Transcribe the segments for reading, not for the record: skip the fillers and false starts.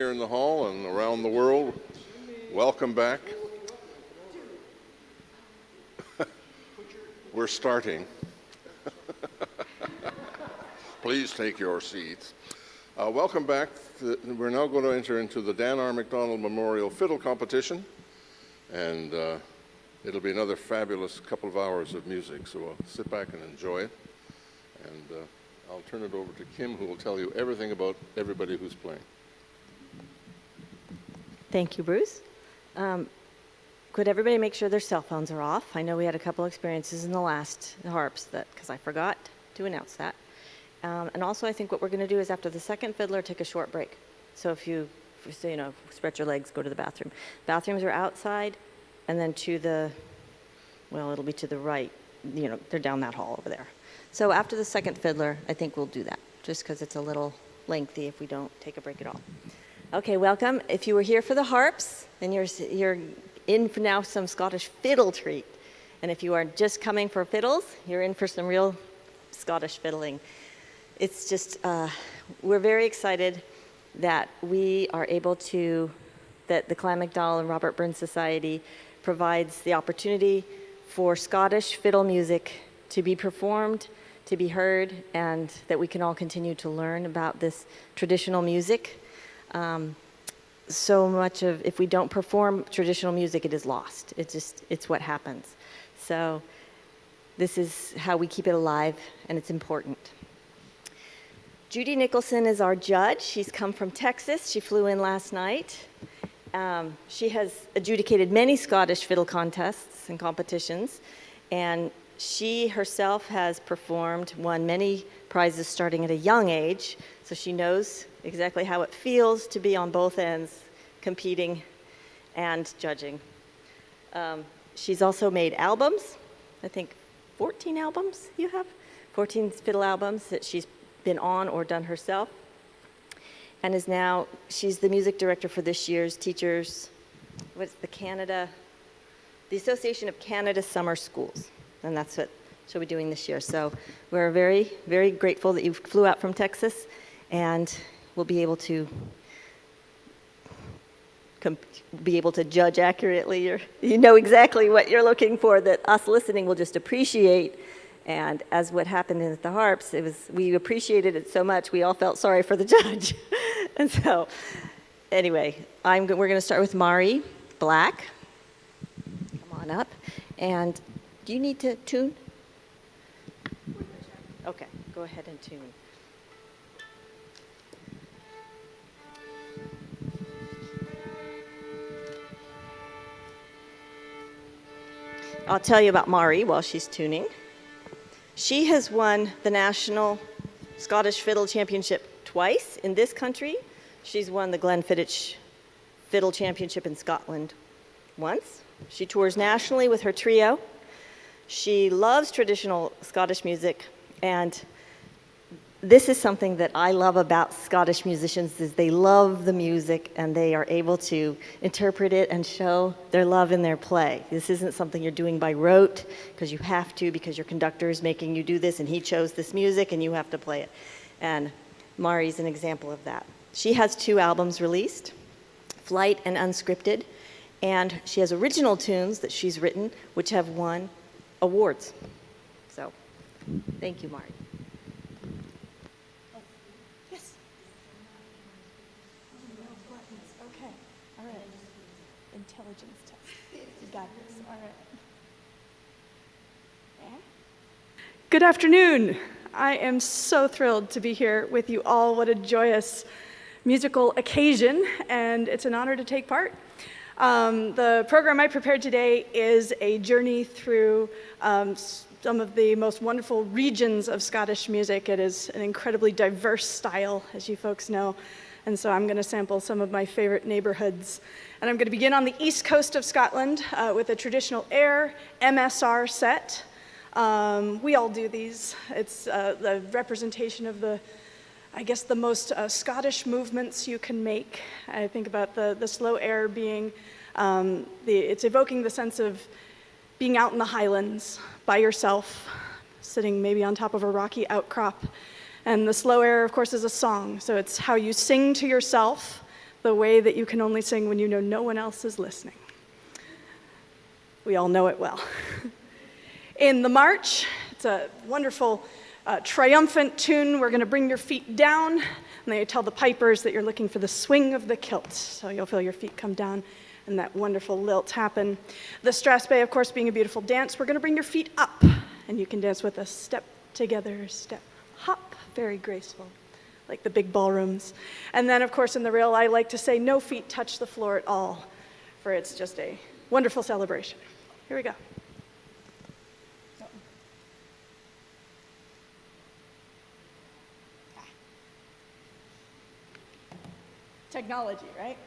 Here in the hall and around the world, welcome back. We're starting. Please take your seats. Welcome back. We're now going to enter into the Dan R. MacDonald Memorial Fiddle Competition, and it'll be another fabulous couple of hours of music, so sit back and enjoy it. And I'll turn it over to Kim, who will tell you everything about everybody who's playing. Thank you, Bruce. Could everybody make sure their cell phones are off? I know we had a couple experiences in the last harps because I forgot to announce that. And also, I think what we're going to do is after the second fiddler, take a short break. So if you stretch your legs, go to the bathroom. Bathrooms are outside, and then it'll be to the right. They're down that hall over there. So after the second fiddler, I think we'll do that, just because it's a little lengthy if we don't take a break at all. Okay, welcome. If you were here for the harps, then you're in for now some Scottish fiddle treat. And if you are just coming for fiddles, you're in for some real Scottish fiddling. It's just, we're very excited that we are able to, that the Clan MacDonald and Robert Burns Society provides the opportunity for Scottish fiddle music to be performed, to be heard, and that we can all continue to learn about this traditional music. So much of, if we don't perform traditional music, it is lost. It's what happens. So this is how we keep it alive, and it's important. Judy Nicholson is our judge. She's come from Texas. She flew in last night. She has adjudicated many Scottish fiddle contests and competitions, and she herself has won many prizes starting at a young age, so she knows exactly how it feels to be on both ends, competing and judging. She's also made albums, I think 14 albums you have? 14 fiddle albums that she's been on or done herself. And she's the music director for this year's the Association of Canada Summer Schools. And that's what she'll be doing this year. So we're very, very grateful that you flew out from Texas, and we'll be able to judge accurately. You know exactly what you're looking for, that us listening will just appreciate. And as what happened at the harps, we appreciated it so much, we all felt sorry for the judge. And so, anyway, we're going to start with Mari Black. Come on up. And do you need to tune? Okay, go ahead and tune. I'll tell you about Mari while she's tuning. She has won the National Scottish Fiddle Championship twice in this country. She's won the Glenfiddich Fiddle Championship in Scotland once. She tours nationally with her trio. She loves traditional Scottish music, and this is something that I love about Scottish musicians, is they love the music and they are able to interpret it and show their love in their play. This isn't something you're doing by rote because you have to, because your conductor is making you do this and he chose this music and you have to play it. And Mari's an example of that. She has 2 albums released, Flight and Unscripted, and she has original tunes that she's written which have won awards. So, thank you, Mari. Intelligence test. You got this. All right. Good afternoon. I am so thrilled to be here with you all. What a joyous musical occasion, and it's an honor to take part. The program I prepared today is a journey through some of the most wonderful regions of Scottish music. It is an incredibly diverse style, as you folks know, and so I'm going to sample some of my favorite neighborhoods. And I'm going to begin on the east coast of Scotland with a traditional air MSR set. We all do these. It's the representation of the most Scottish movements you can make. I think about the slow air being, it's evoking the sense of being out in the Highlands by yourself, sitting maybe on top of a rocky outcrop. And the slow air, of course, is a song. So it's how you sing to yourself, the way that you can only sing when you know no one else is listening. We all know it well. In the march, it's a wonderful, triumphant tune. We're going to bring your feet down, and then you tell the pipers that you're looking for the swing of the kilt. So you'll feel your feet come down and that wonderful lilt happen. The strathspey, of course, being a beautiful dance, we're going to bring your feet up, and you can dance with us. Step together, step, hop, very graceful, like the big ballrooms. And then, of course, in the reel, I like to say no feet touch the floor at all, for it's just a wonderful celebration. Here we go. Technology, right?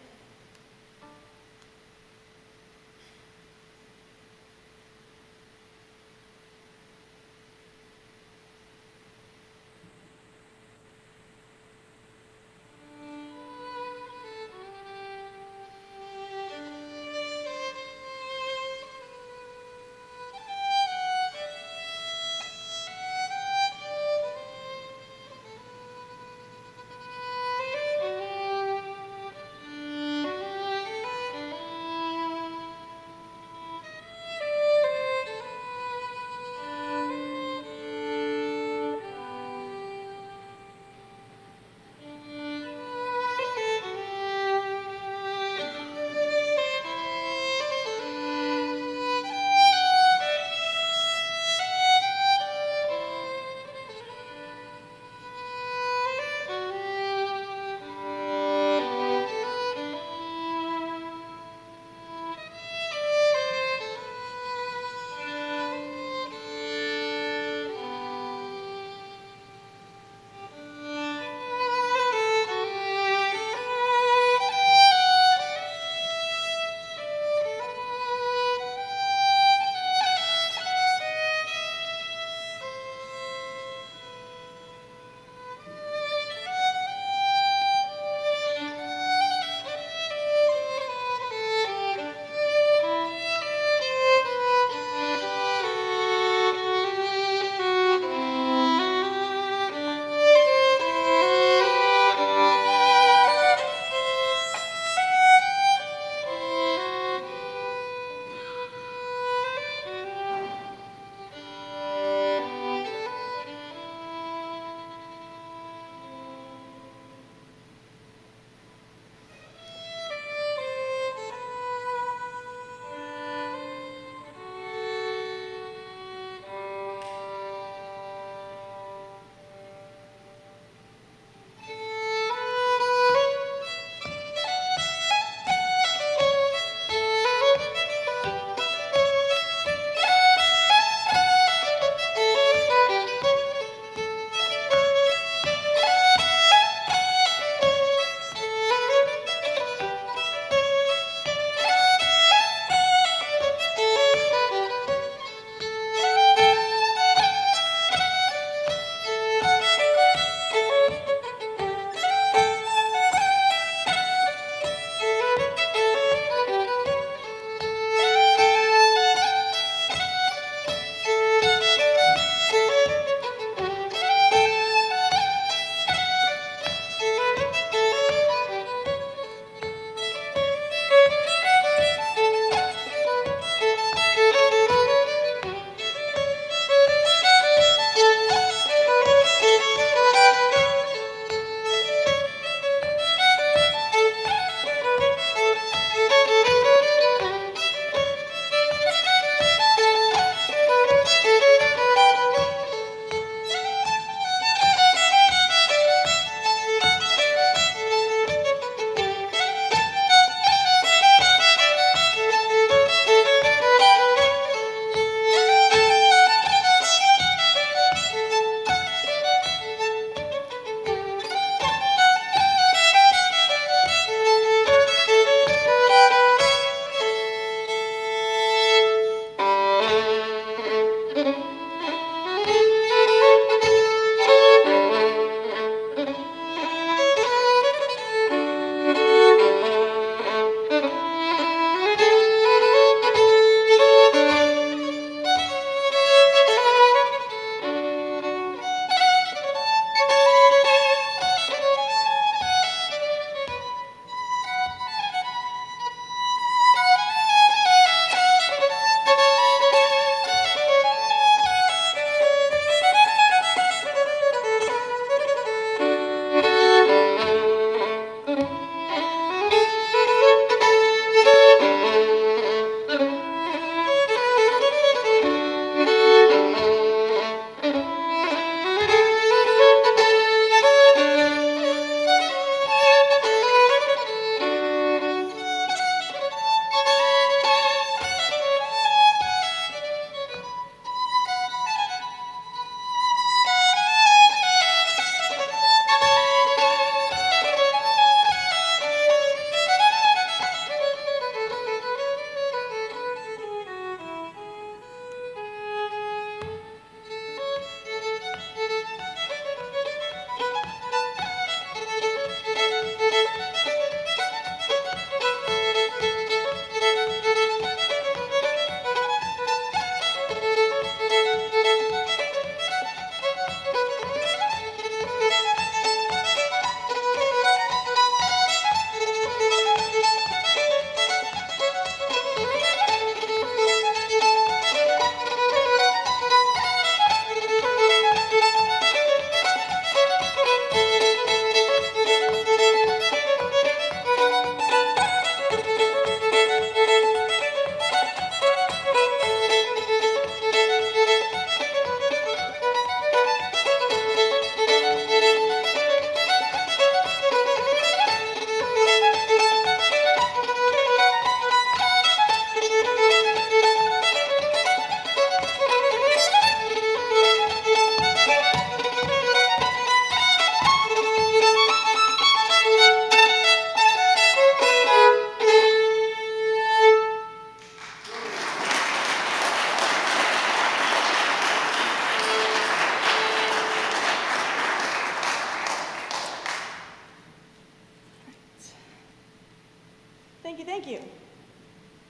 Thank you, thank you.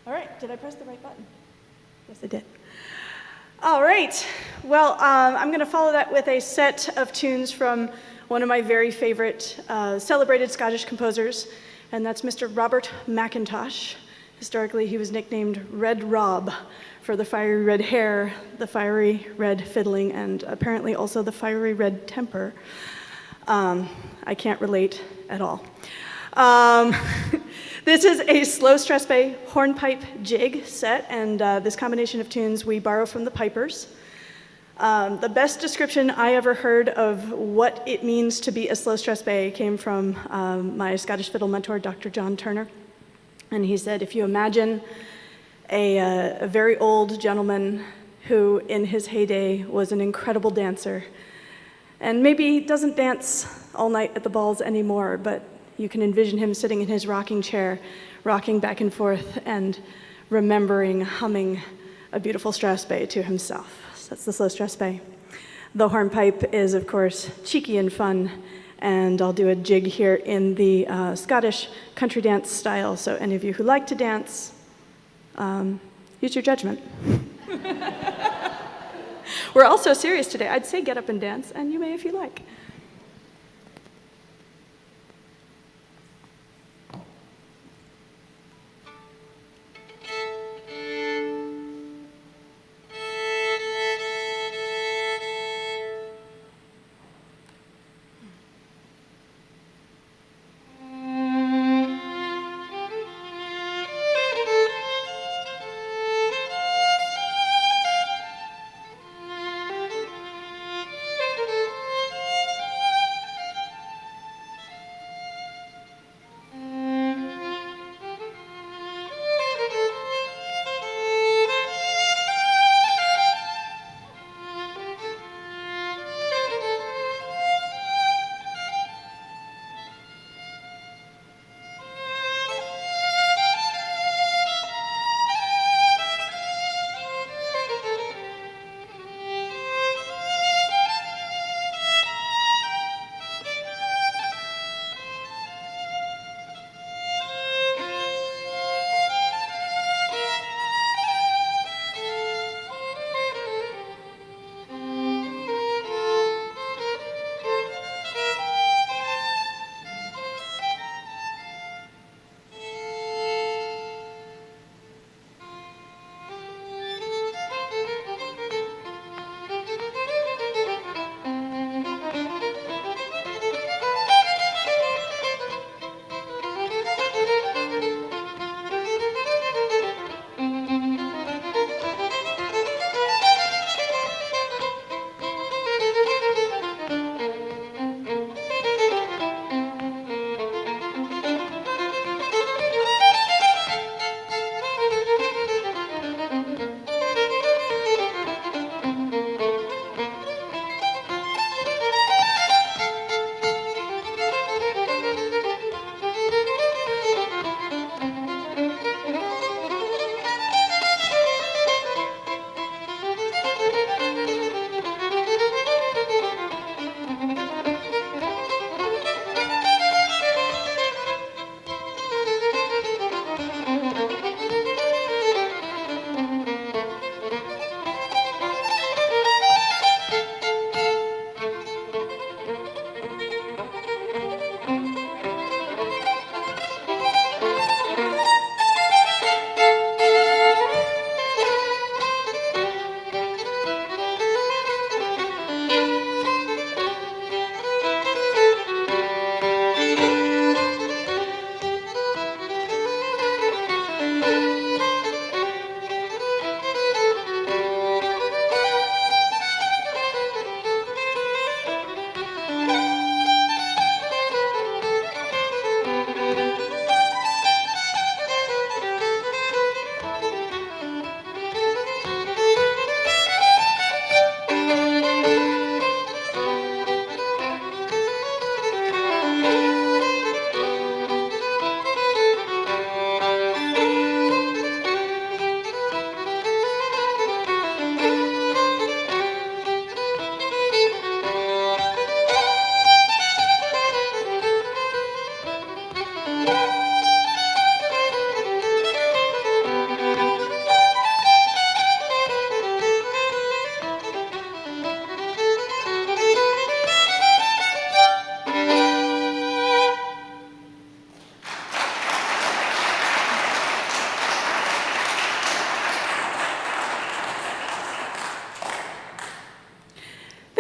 All right, did I press the right button? Yes, I did. All right, well, I'm going to follow that with a set of tunes from one of my very favorite celebrated Scottish composers, and that's Mr. Robert McIntosh. Historically, he was nicknamed Red Rob for the fiery red hair, the fiery red fiddling, and apparently also the fiery red temper. I can't relate at all. This is a slow stress bay hornpipe jig set, and this combination of tunes we borrow from the pipers. The best description I ever heard of what it means to be a slow stress bay came from my Scottish fiddle mentor, Dr. John Turner. And he said, if you imagine a very old gentleman who in his heyday was an incredible dancer, and maybe doesn't dance all night at the balls anymore, but you can envision him sitting in his rocking chair, rocking back and forth, and remembering humming a beautiful strass bay to himself. So that's the slow strass bay. The hornpipe is, of course, cheeky and fun, and I'll do a jig here in the Scottish country dance style, so any of you who like to dance, use your judgment. We're all so serious today. I'd say get up and dance, and you may if you like.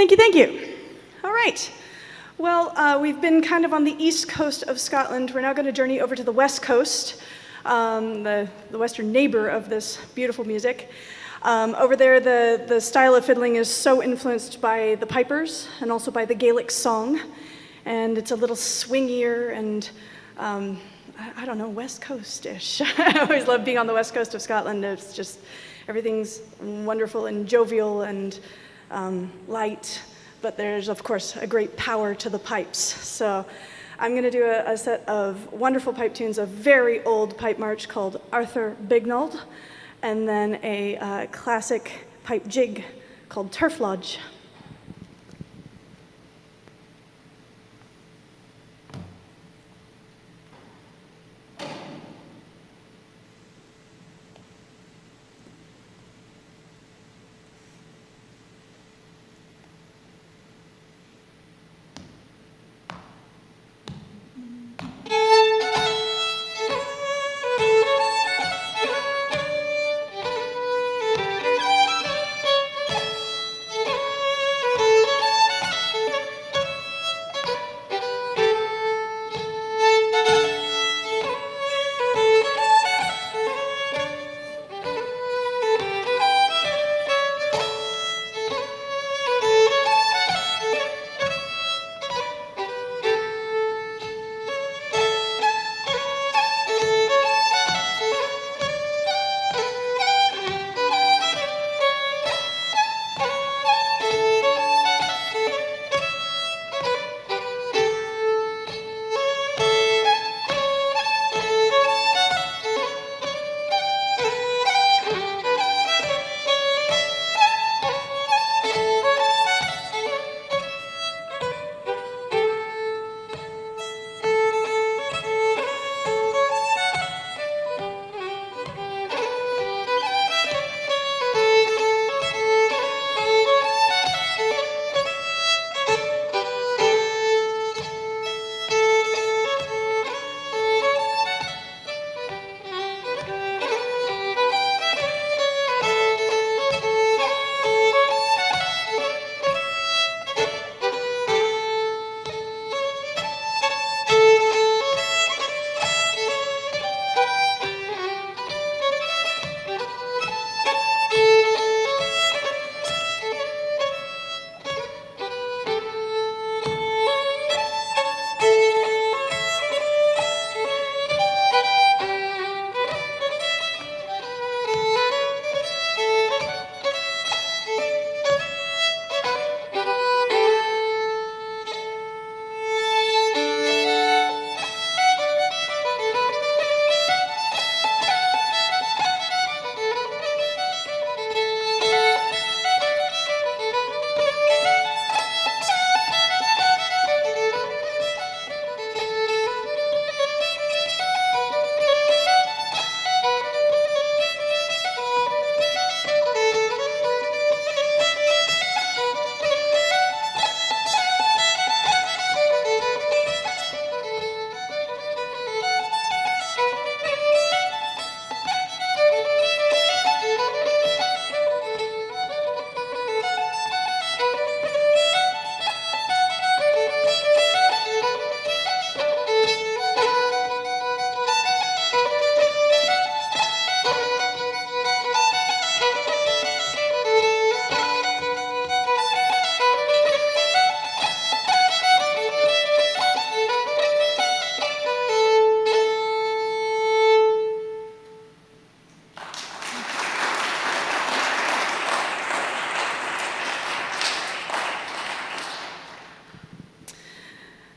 Thank you, thank you. All right. Well, we've been kind of on the east coast of Scotland. We're now going to journey over to the west coast, the western neighbor of this beautiful music. Over there, the style of fiddling is so influenced by the pipers and also by the Gaelic song. And it's a little swingier and, I don't know, West Coast-ish. I always love being on the west coast of Scotland. It's just, everything's wonderful and jovial and light. But there's, of course, a great power to the pipes. So I'm going to do a set of wonderful pipe tunes, a very old pipe march called Arthur Bignald, and then a classic pipe jig called Turf Lodge.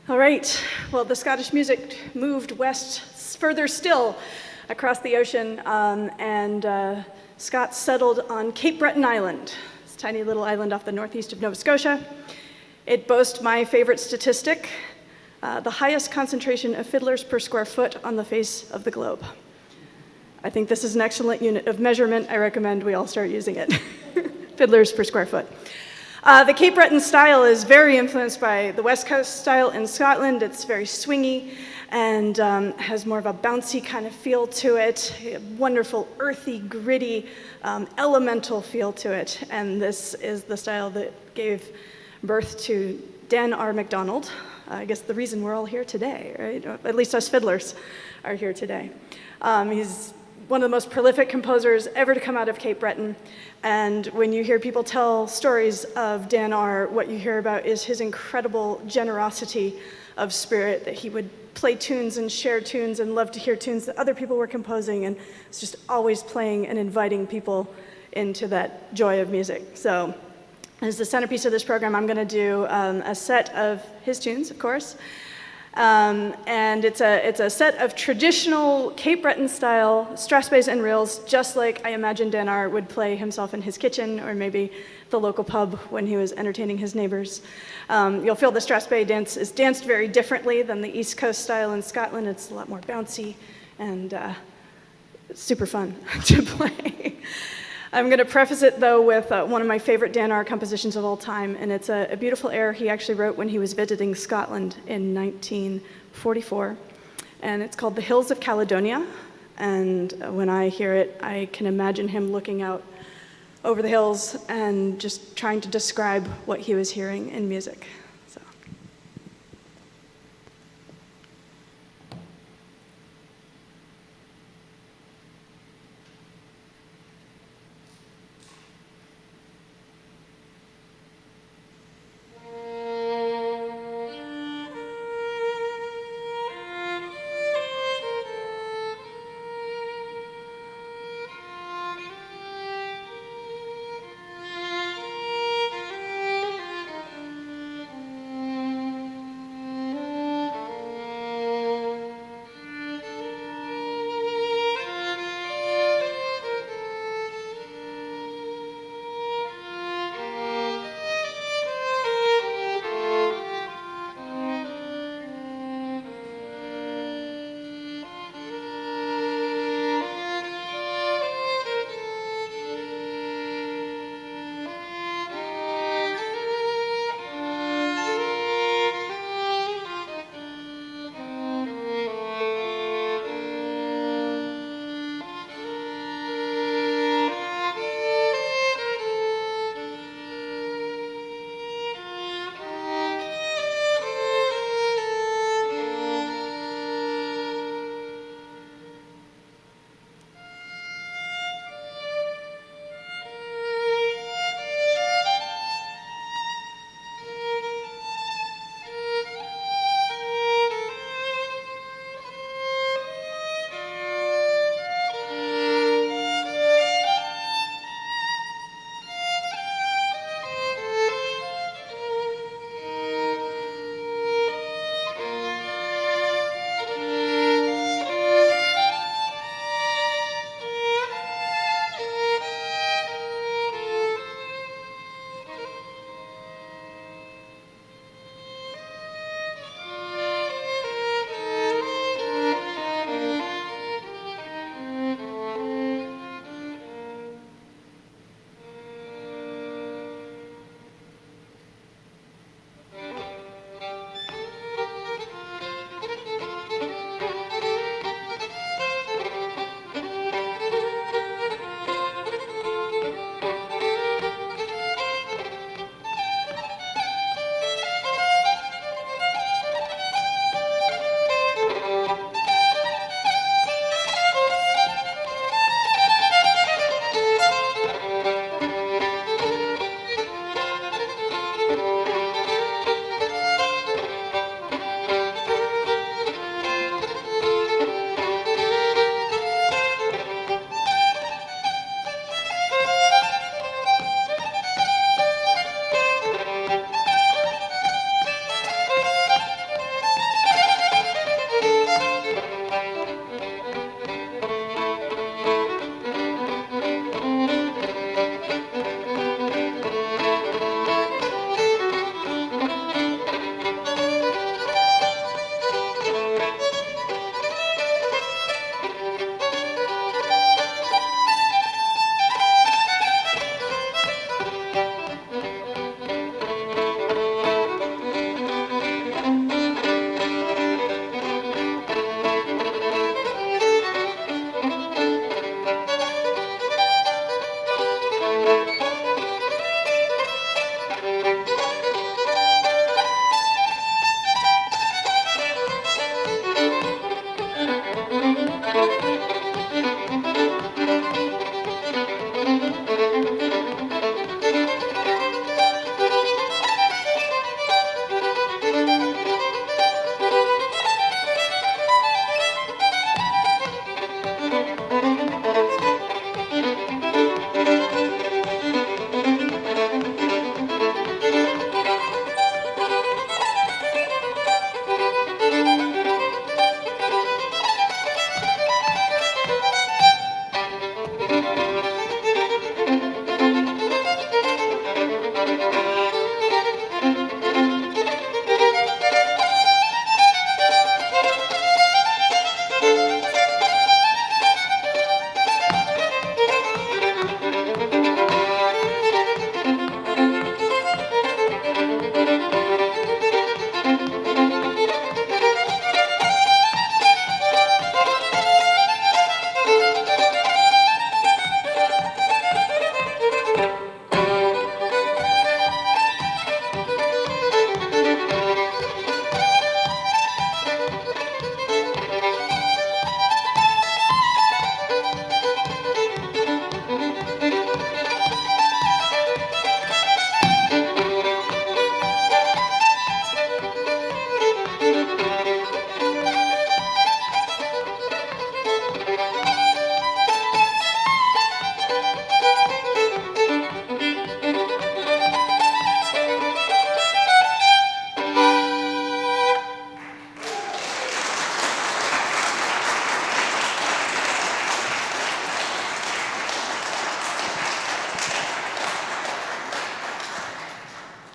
All right, well, the Scottish music moved west further still across the ocean, and Scots settled on Cape Breton Island, this tiny little island off the northeast of Nova Scotia. It boasts my favorite statistic, the highest concentration of fiddlers per square foot on the face of the globe. I think this is an excellent unit of measurement. I recommend we all start using it. Fiddlers per square foot. The Cape Breton style is very influenced by the West Coast style in Scotland. It's very swingy and has more of a bouncy kind of feel to it, a wonderful, earthy, gritty, elemental feel to it. And this is the style that gave birth to Dan R. MacDonald. I guess the reason we're all here today, right? At least us fiddlers are here today. He's one of the most prolific composers ever to come out of Cape Breton. And when you hear people tell stories of Dan R., what you hear about is his incredible generosity of spirit, that he would play tunes and share tunes and love to hear tunes that other people were composing, and was just always playing and inviting people into that joy of music. So as the centerpiece of this program, I'm going to do a set of his tunes, of course. And it's a set of traditional Cape Breton style strathspeys and reels, just like I imagine Dan R. would play himself in his kitchen, or maybe the local pub when he was entertaining his neighbors. You'll feel the strathspey dance is danced very differently than the East Coast style in Scotland. It's a lot more bouncy and super fun to play. I'm going to preface it, though, with one of my favorite Dan R. compositions of all time, and it's a beautiful air he actually wrote when he was visiting Scotland in 1944, and it's called The Hills of Caledonia. And when I hear it, I can imagine him looking out over the hills and just trying to describe what he was hearing in music. So.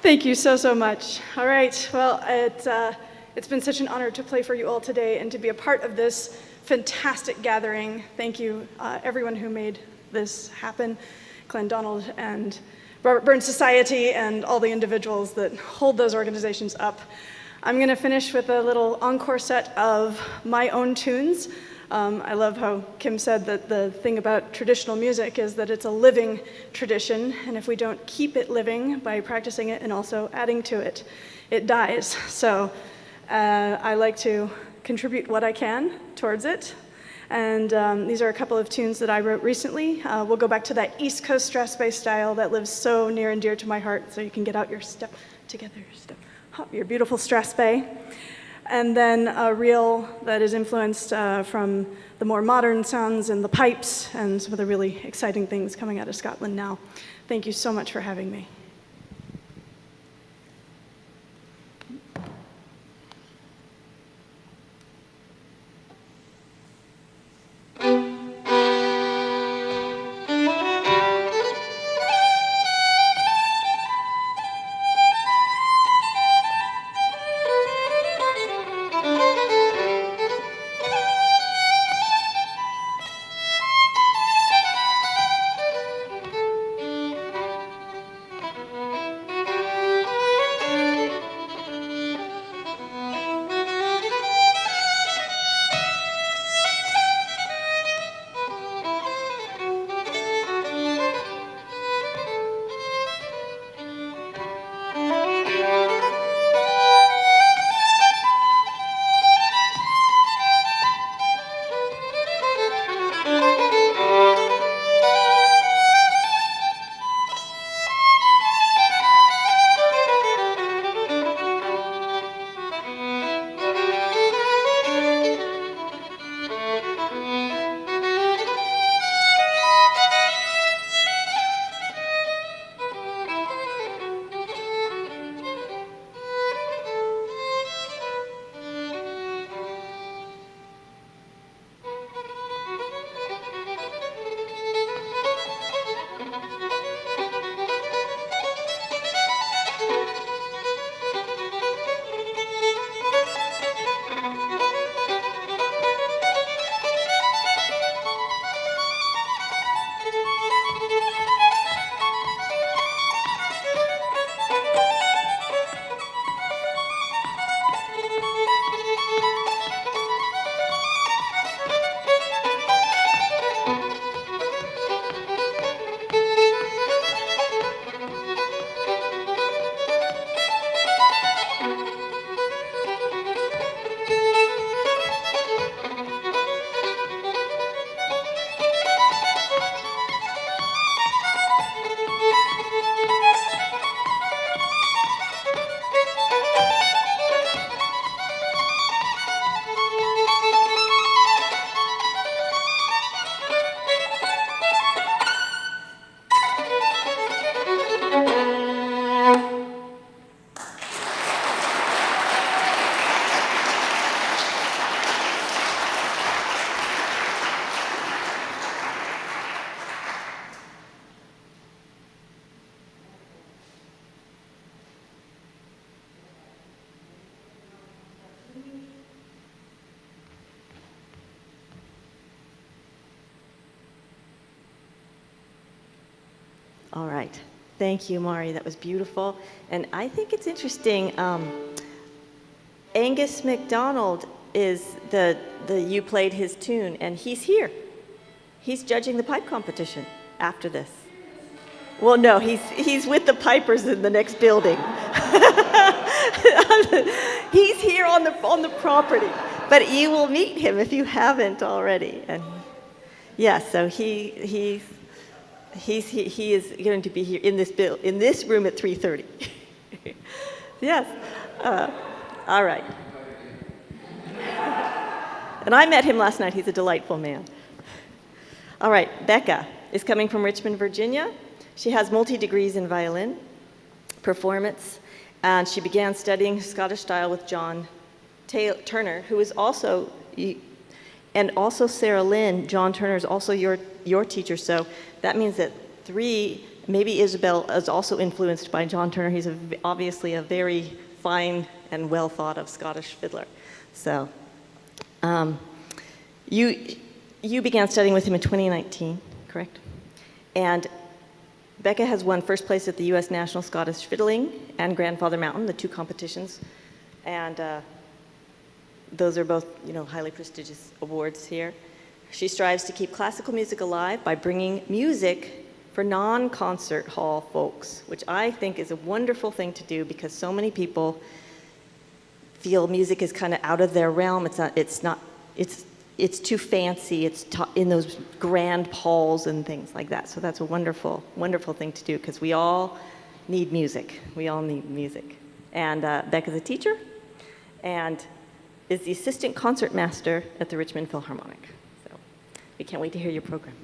Thank you so much. All right, well, it's been such an honor to play for you all today and to be a part of this fantastic gathering. Thank you, everyone who made this happen, Glenn Donald and Robert Burns Society and all the individuals that hold those organizations up. I'm going to finish with a little encore set of my own tunes. I love how Kim said that the thing about traditional music is that it's a living tradition, and if we don't keep it living by practicing it and also adding to it, it dies. So I like to contribute what I can towards it. And these are a couple of tunes that I wrote recently. We'll go back to that East Coast Strass bass style that lives so near and dear to my heart, so you can get out your step together, step, hop, your beautiful Strass bay. And then a reel that is influenced from the more modern sounds and the pipes and some of the really exciting things coming out of Scotland now. Thank you so much for having me. All right. Thank you, Mari. That was beautiful. And I think it's interesting. Angus MacDonald is you played his tune, and he's here. He's judging the pipe competition after this. Well, no, he's with the pipers in the next building. He's here on the property, but you will meet him if you haven't already. And yeah, so he is going to be here in this room at 3:30. Yes. All right. And I met him last night. He's a delightful man. All right, Becca is coming from Richmond, Virginia. She has multi-degrees in violin performance, and she began studying Scottish style with John Turner, who is also, and also Sarah Lynn. John Turner is also your teacher, so that means that 3 maybe Isabelle is also influenced by John Turner. He's obviously a very fine and well thought of Scottish fiddler. So you began studying with him in 2019, correct? And Becca has won first place at the U.S. National Scottish Fiddling and Grandfather Mountain, the two competitions. And those are both, highly prestigious awards here. She strives to keep classical music alive by bringing music for non-concert hall folks, which I think is a wonderful thing to do because so many people feel music is kind of out of their realm. It's too fancy. It's in those grand halls and things like that. So that's a wonderful, wonderful thing to do because we all need music. We all need music. And Becca's a teacher and is the assistant concertmaster at the Richmond Philharmonic. So we can't wait to hear your program.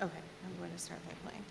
Okay, I'm going to start by playing.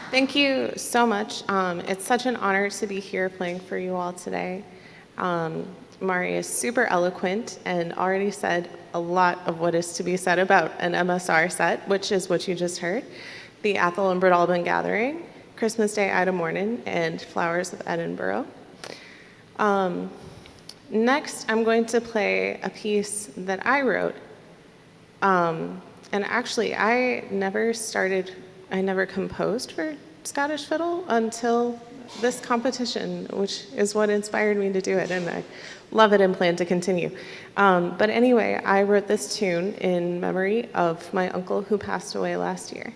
Thank you so much. It's such an honor to be here playing for you all today. Mari is super eloquent and already said a lot of what is to be said about an MSR set, which is what you just heard. The Athol and Breadalbane Gathering, Christmas Day, Ida Mornin, and Flowers of Edinburgh. Next, I'm going to play a piece that I wrote. And actually, I never composed for Scottish fiddle until this competition, which is what inspired me to do it, and I love it and plan to continue. But anyway, I wrote this tune in memory of my uncle who passed away last year.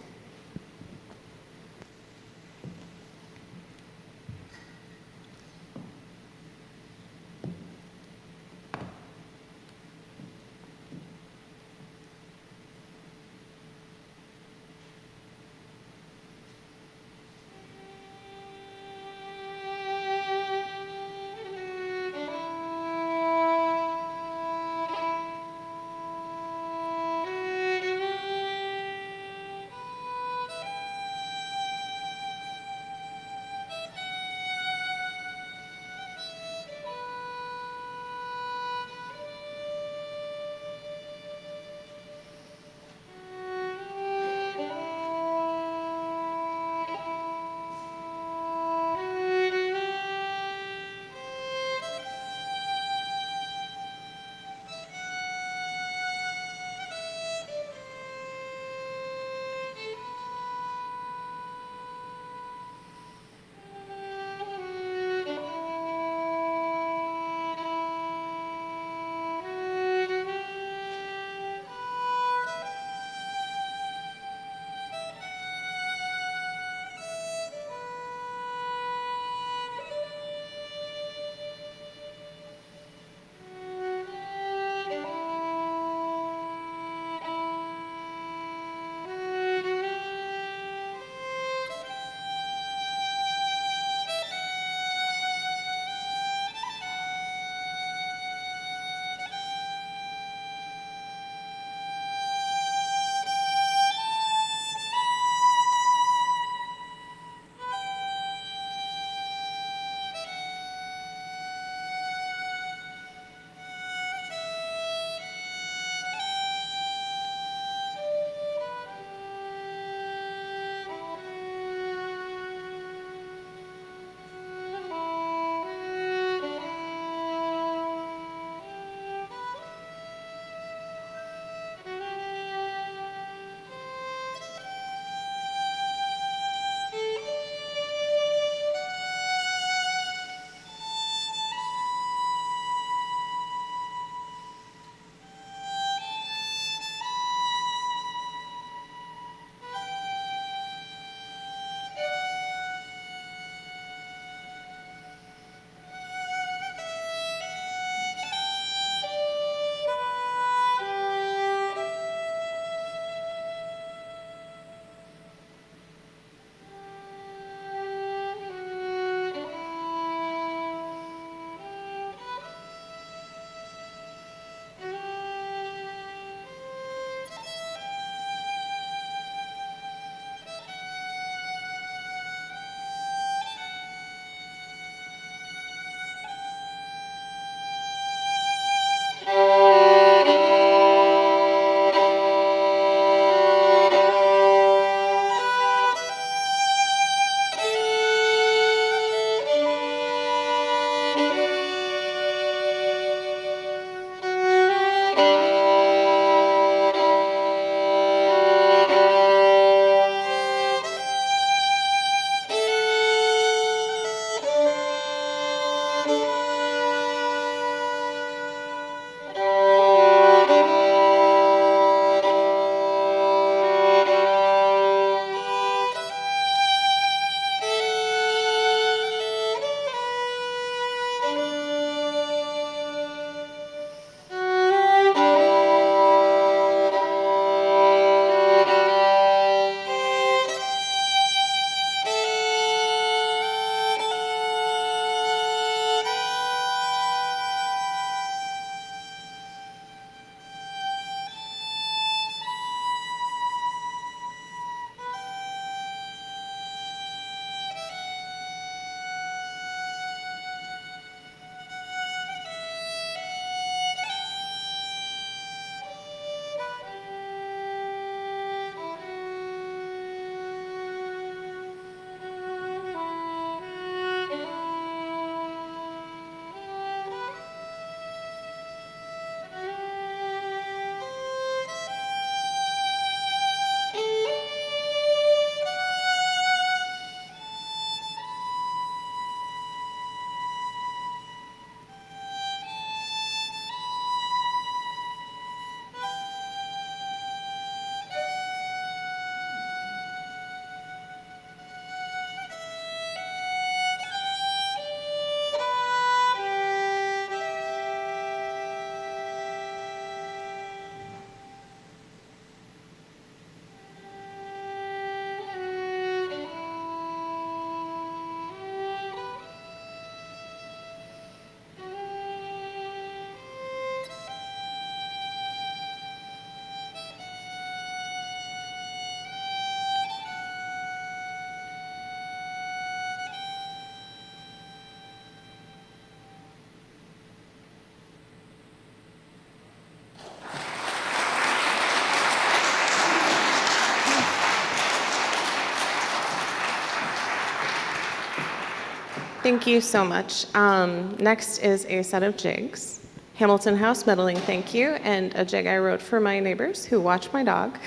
Thank you so much. Next is a set of jigs. Hamilton House medaling thank you, and a jig I wrote for my neighbors who watch my dog.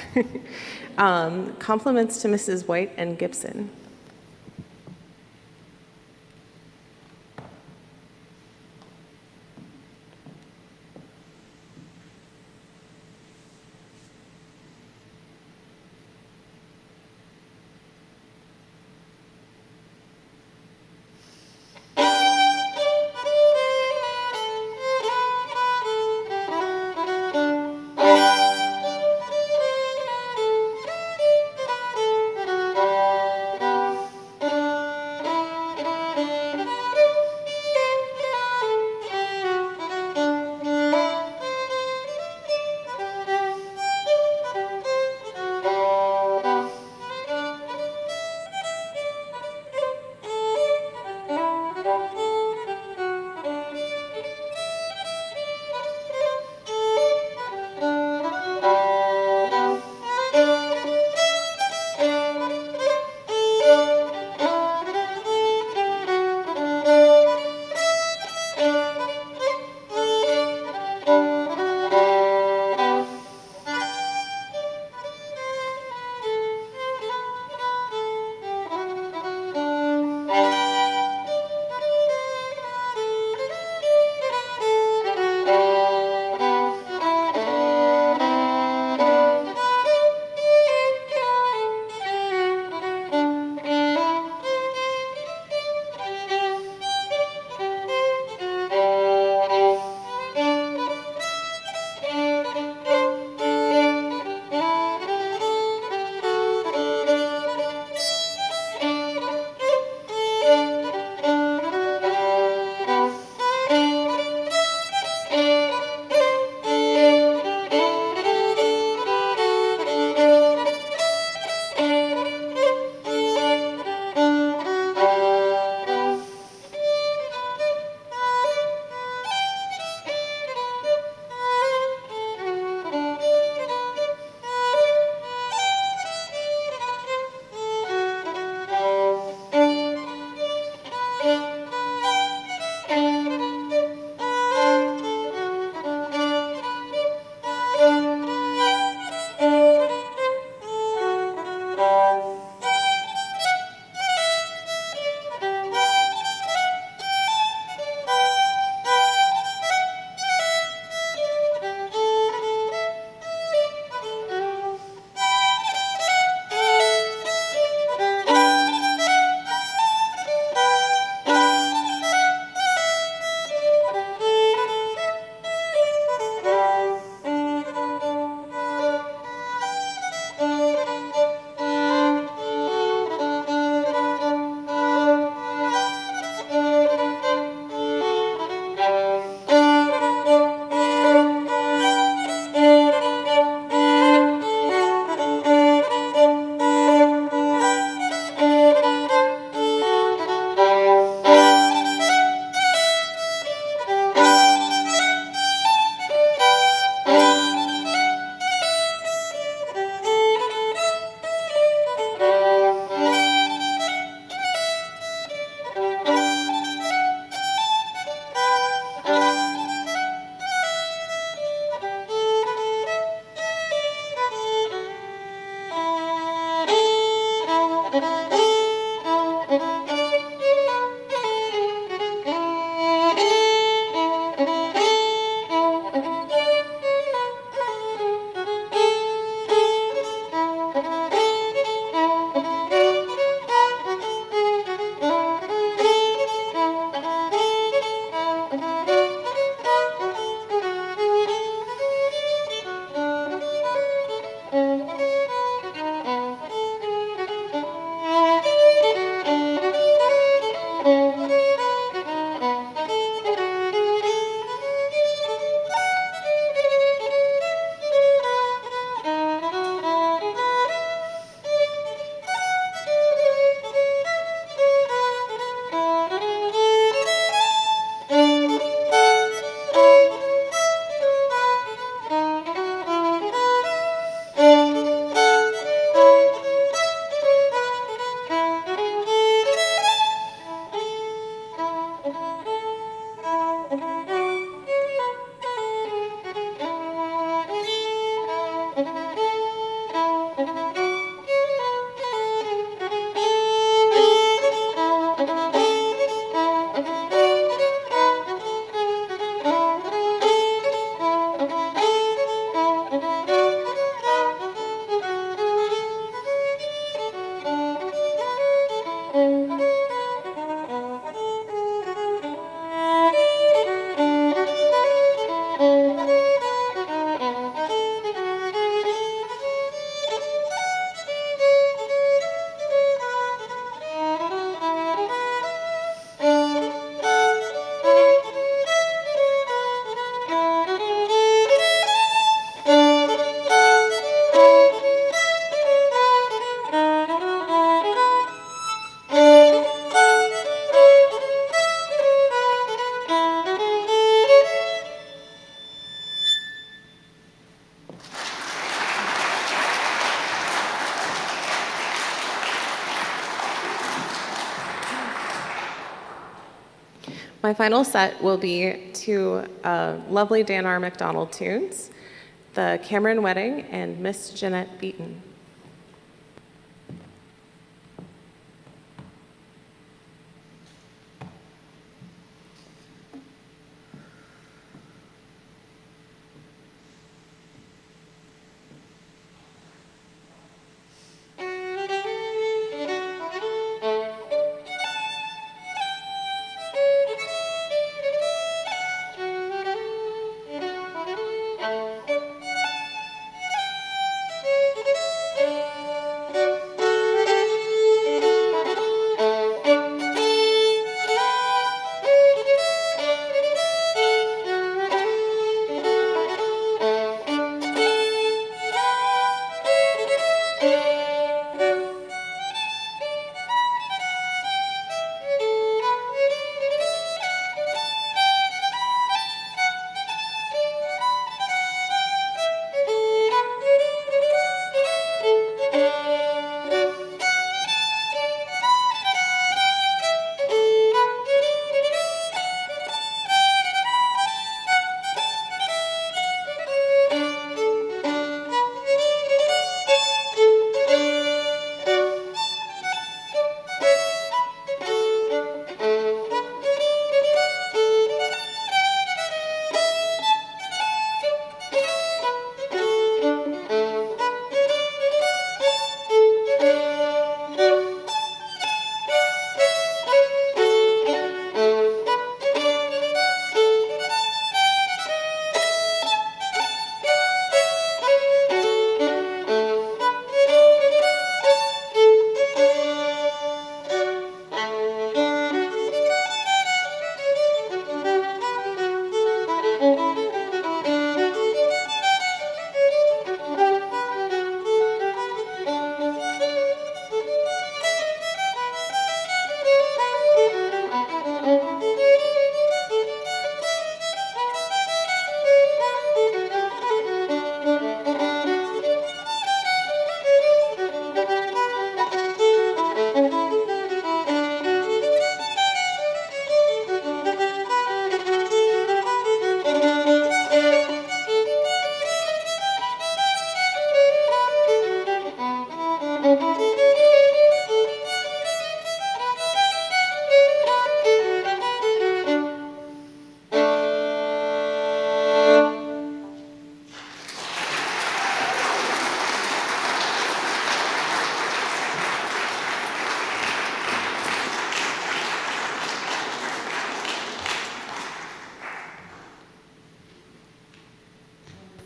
Compliments to Mrs. White and Gibson. My final set will be two lovely Dan R. McDonald tunes, The Cameron Wedding and Miss Jeanette Beaton.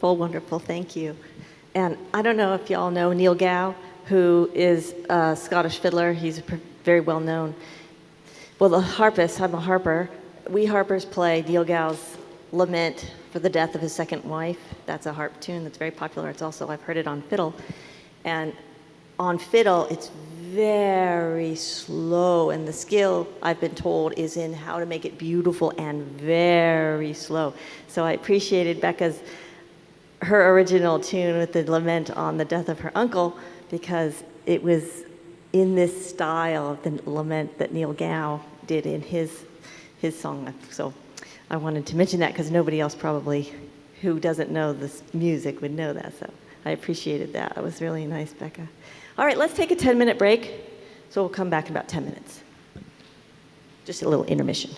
Wonderful, thank you. And I don't know if y'all know Neil Gow, who is a Scottish fiddler. He's very well known. Well, the harpist, I'm a harper. We harpers play Neil Gow's Lament for the Death of His Second Wife. That's a harp tune that's very popular. It's also, I've heard it on fiddle. And on fiddle, it's very slow, and the skill, I've been told, is in how to make it beautiful and very slow. So I appreciated her original tune with the lament on the death of her uncle, because it was in this style of the lament that Neil Gow did in his song. So I wanted to mention that because nobody else probably who doesn't know this music would know that. So I appreciated that. It was really nice, Becca. All right, let's take a 10-minute break. So we'll come back in about 10 minutes. Just a little intermission.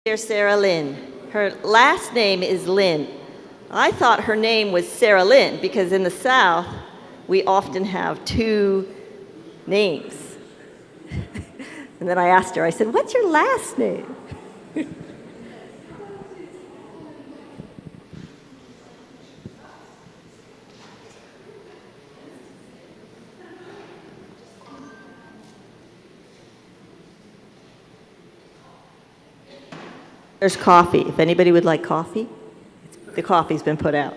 Here's Sarah Lynn. Her last name is Lynn. I thought her name was Sarah Lynn because in the South, we often have two names. And then I asked her, I said, what's your last name? There's coffee. If anybody would like coffee, the coffee's been put out.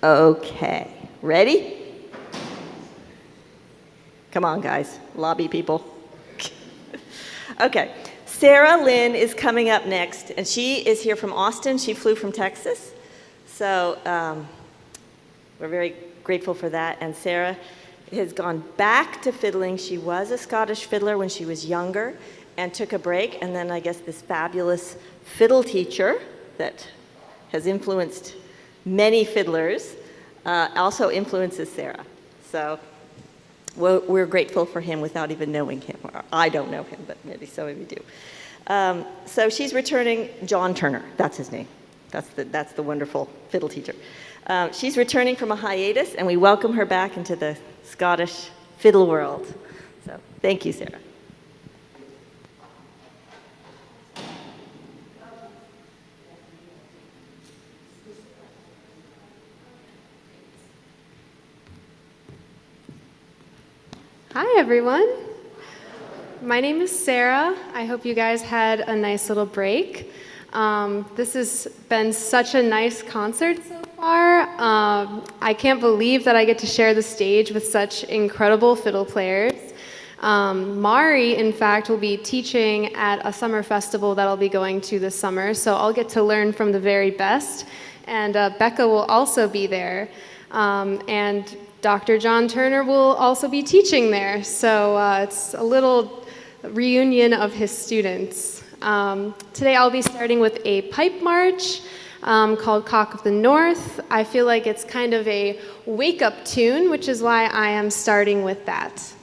Okay, ready? Come on, guys, lobby people. Okay, Sarah Lynn is coming up next, and she is here from Austin. She flew from Texas, so we're very grateful for that. And Sarah has gone back to fiddling. She was a Scottish fiddler when she was younger and took a break, and then I guess this fabulous fiddle teacher that has influenced many fiddlers also influences Sarah. So we're grateful for him without even knowing him. Or I don't know him, but maybe some of you do. So she's returning, John Turner, that's his name. That's the wonderful fiddle teacher. She's returning from a hiatus, and we welcome her back into the Scottish fiddle world. So thank you, Sarah. Hi, everyone. My name is Sarah. I hope you guys had a nice little break. This has been such a nice concert so far. I can't believe that I get to share the stage with such incredible fiddle players. Mari, in fact, will be teaching at a summer festival that I'll be going to this summer, so I'll get to learn from the very best. And Becca will also be there. And Dr. John Turner will also be teaching there, so it's a little reunion of his students. Today I'll be starting with a pipe march called Cock of the North. I feel like it's kind of a wake-up tune, which is why I am starting with that.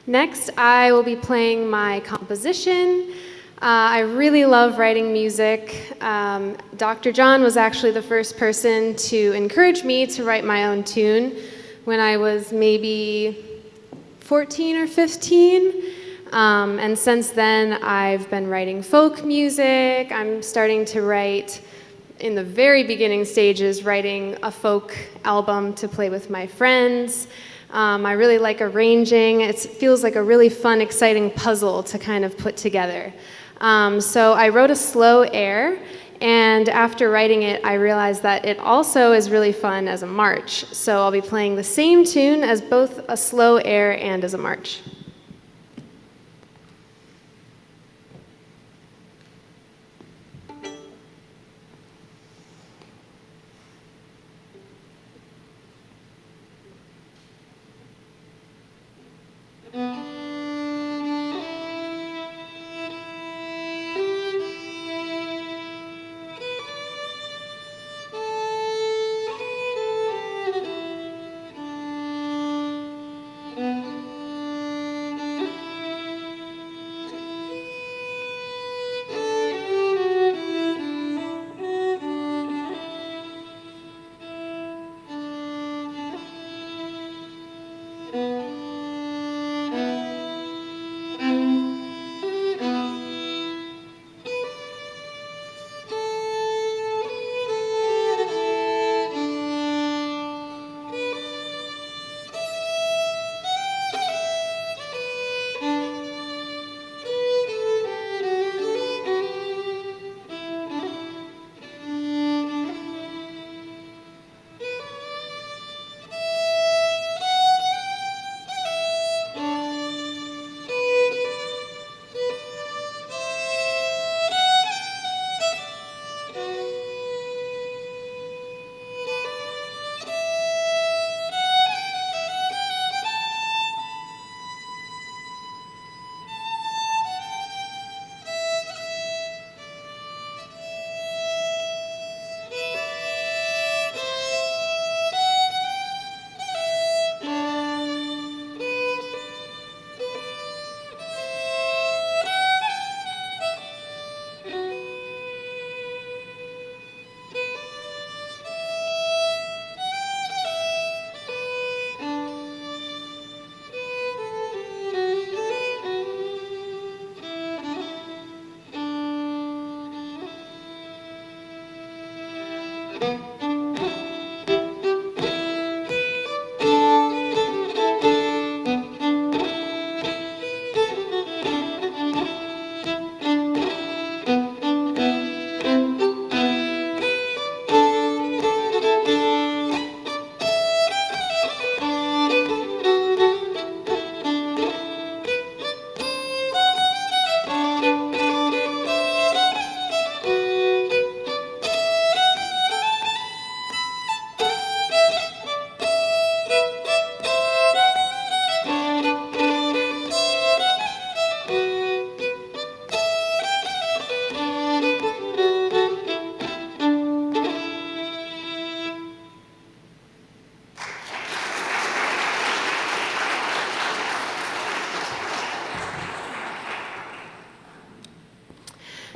Next, I will be playing my composition. I really love writing music. Dr. John was actually the first person to encourage me to write my own tune when I was maybe 14 or 15. And since then, I've been writing folk music. I'm starting to write, in the very beginning stages, writing a folk album to play with my friends. I really like arranging. It feels like a really fun, exciting puzzle to kind of put together. So I wrote a slow air, and after writing it, I realized that it also is really fun as a march. So I'll be playing the same tune as both a slow air and as a march.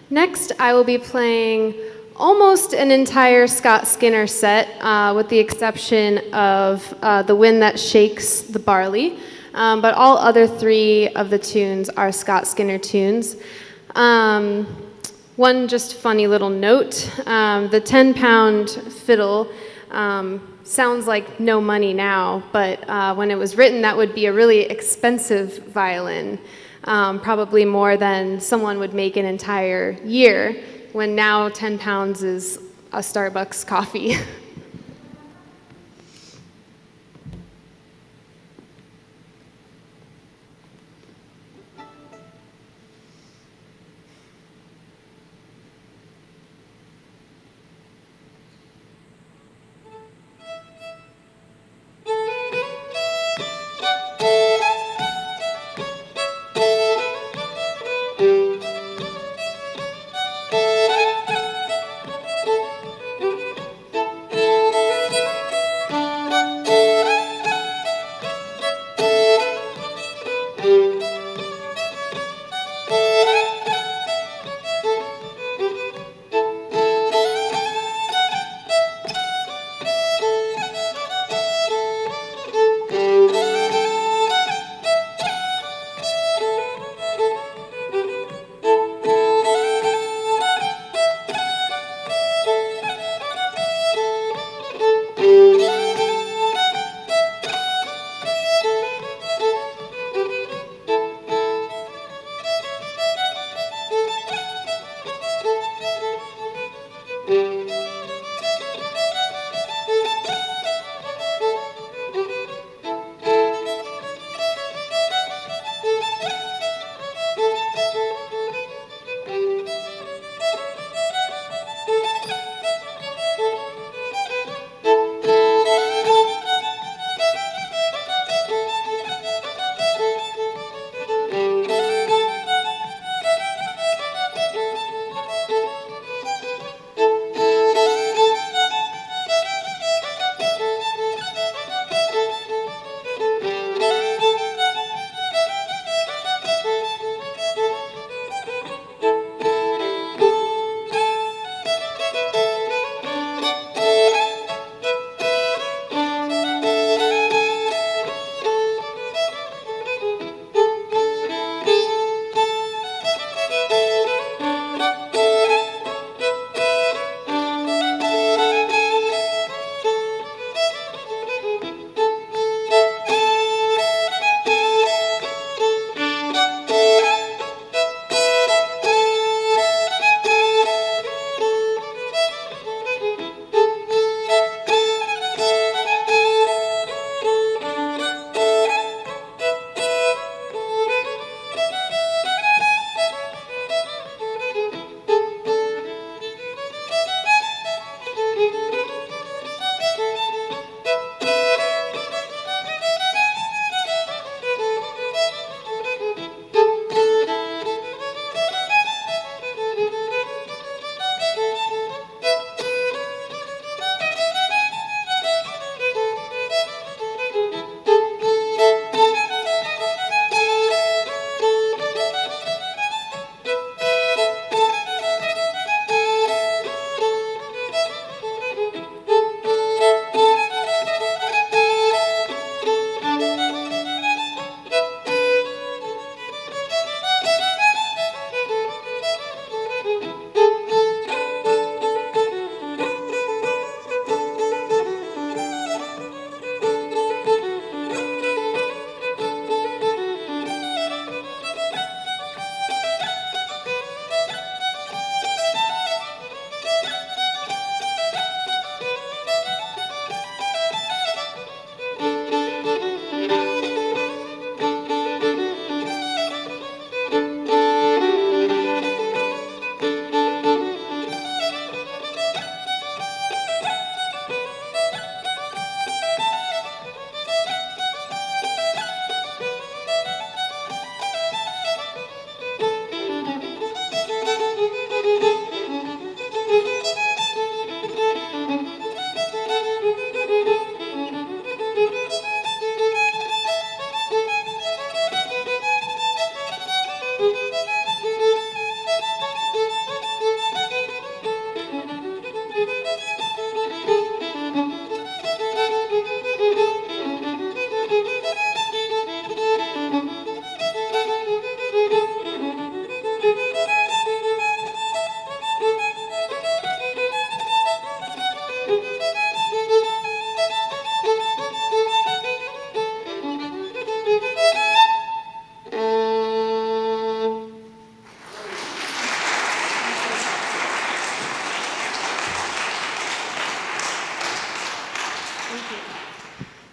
Next, I will be playing almost an entire Scott Skinner set, with the exception of The Wind That Shakes the Barley. But all other three of the tunes are Scott Skinner tunes. One just funny little note, the 10-pound fiddle sounds like no money now, but when it was written, that would be a really expensive violin. Probably more than someone would make an entire year, when now 10 pounds is a Starbucks coffee.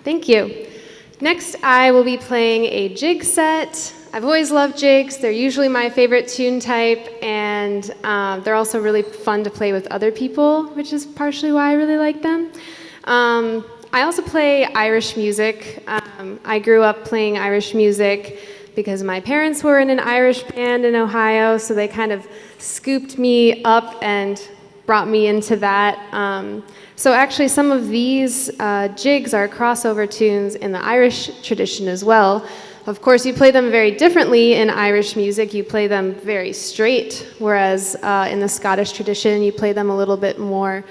Thank you. Next, I will be playing a jig set. I've always loved jigs. They're usually my favorite tune type, and they're also really fun to play with other people, which is partially why I really like them. I also play Irish music. I grew up playing Irish music because my parents were in an Irish band in Ohio, so they kind of scooped me up and brought me into that. So actually some of these jigs are crossover tunes in the Irish tradition as well. Of course, you play them very differently in Irish music. You play them very straight, whereas in the Scottish tradition, you play them a little bit more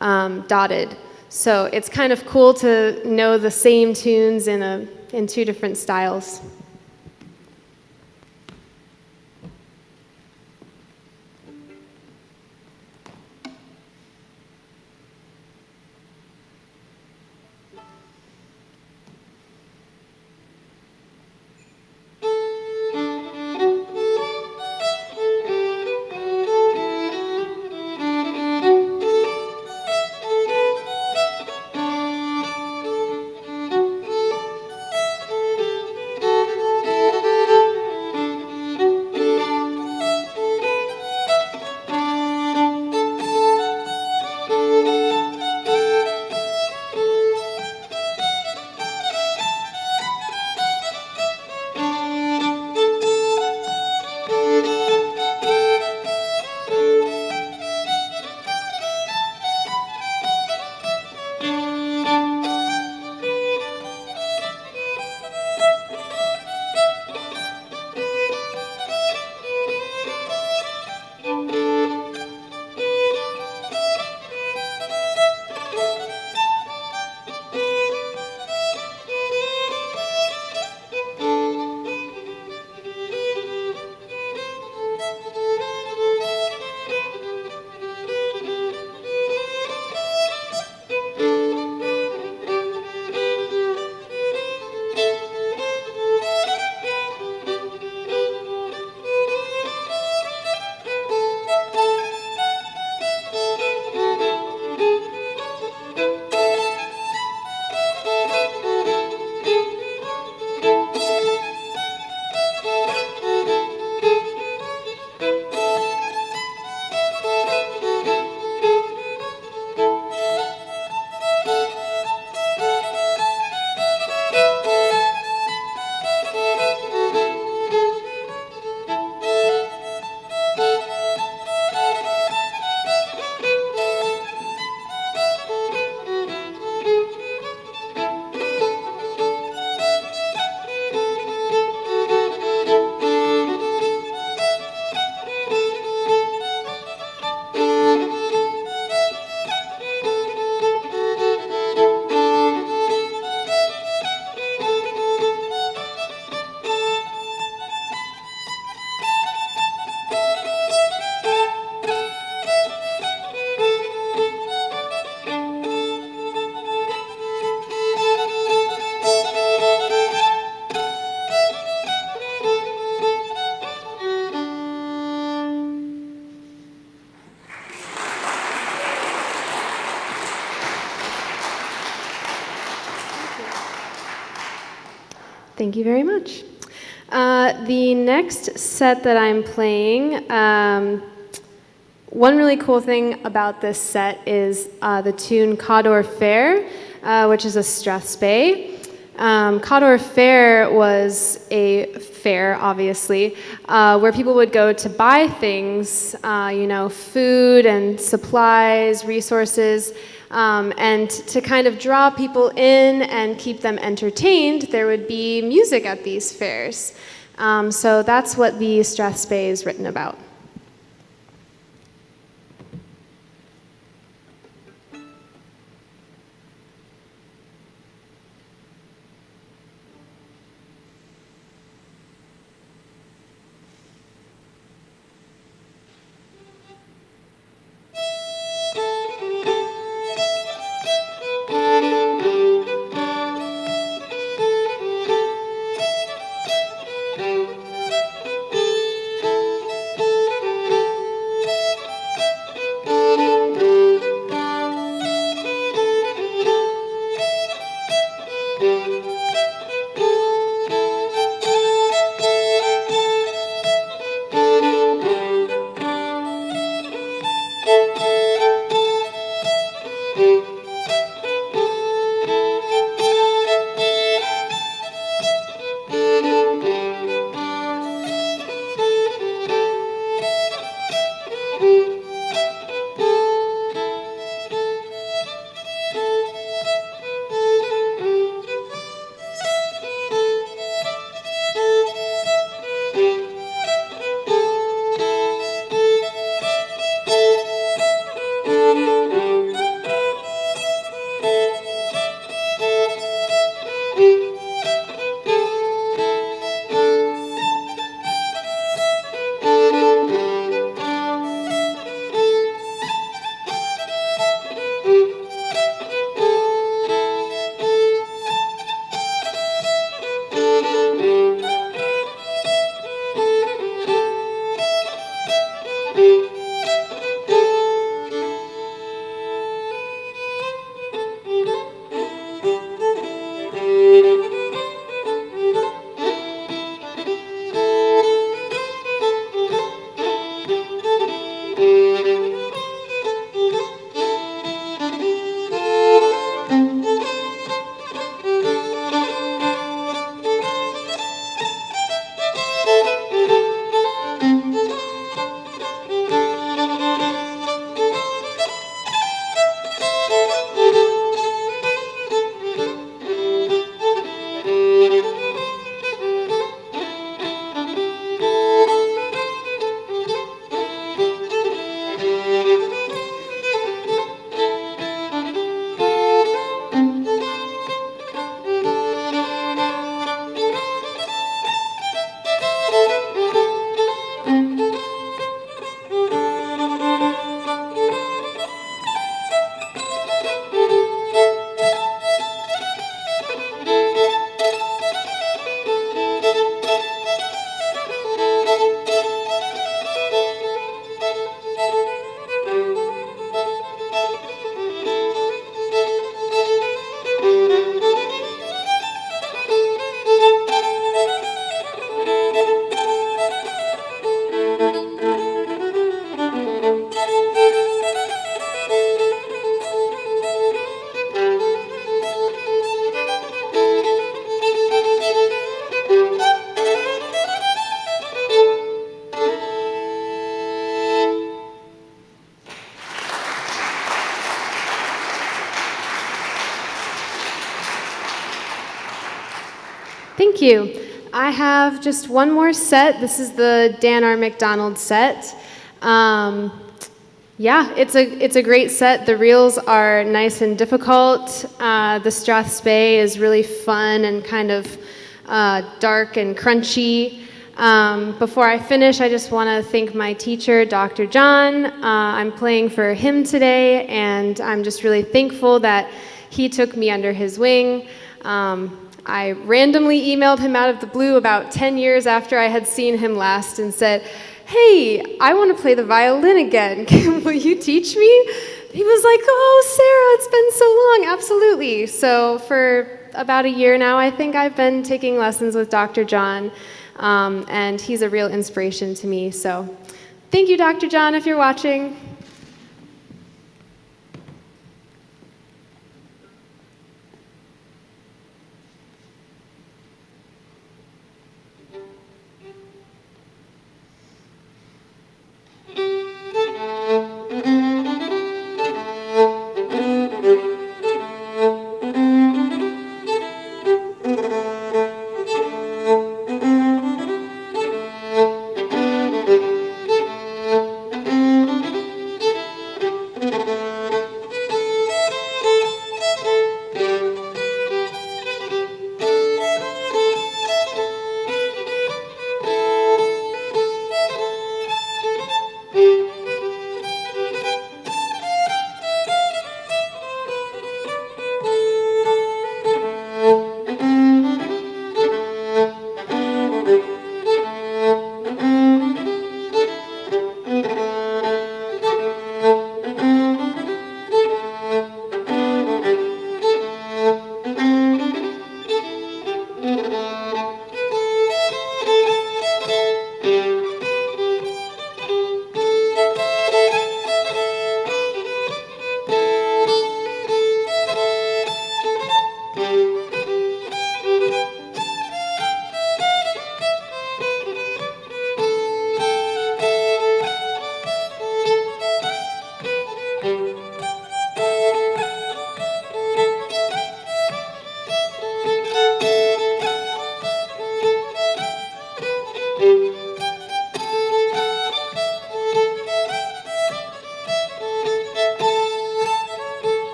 dotted. So it's kind of cool to know the same tunes in two different styles. Thank you very much. The next set that I'm playing, one really cool thing about this set is the tune Cador Fair, which is a strathspey. Cador Fair was a fair, obviously, where people would go to buy things, food and supplies, resources, and to kind of draw people in and keep them entertained, there would be music at these fairs. So that's what the strathspey is written about. Thank you. I have just one more set. This is the Dan R. McDonald set. Yeah, it's a great set. The reels are nice and difficult. The strathspey is really fun and kind of dark and crunchy. Before I finish, I just want to thank my teacher, Dr. John. I'm playing for him today, and I'm just really thankful that he took me under his wing. I randomly emailed him out of the blue about 10 years after I had seen him last and said, "Hey, I want to play the violin again. Will you teach me?" He was like, "Oh, Sarah, it's been so long." Absolutely. So for about a year now, I think I've been taking lessons with Dr. John, and he's a real inspiration to me. So thank you, Dr. John, if you're watching.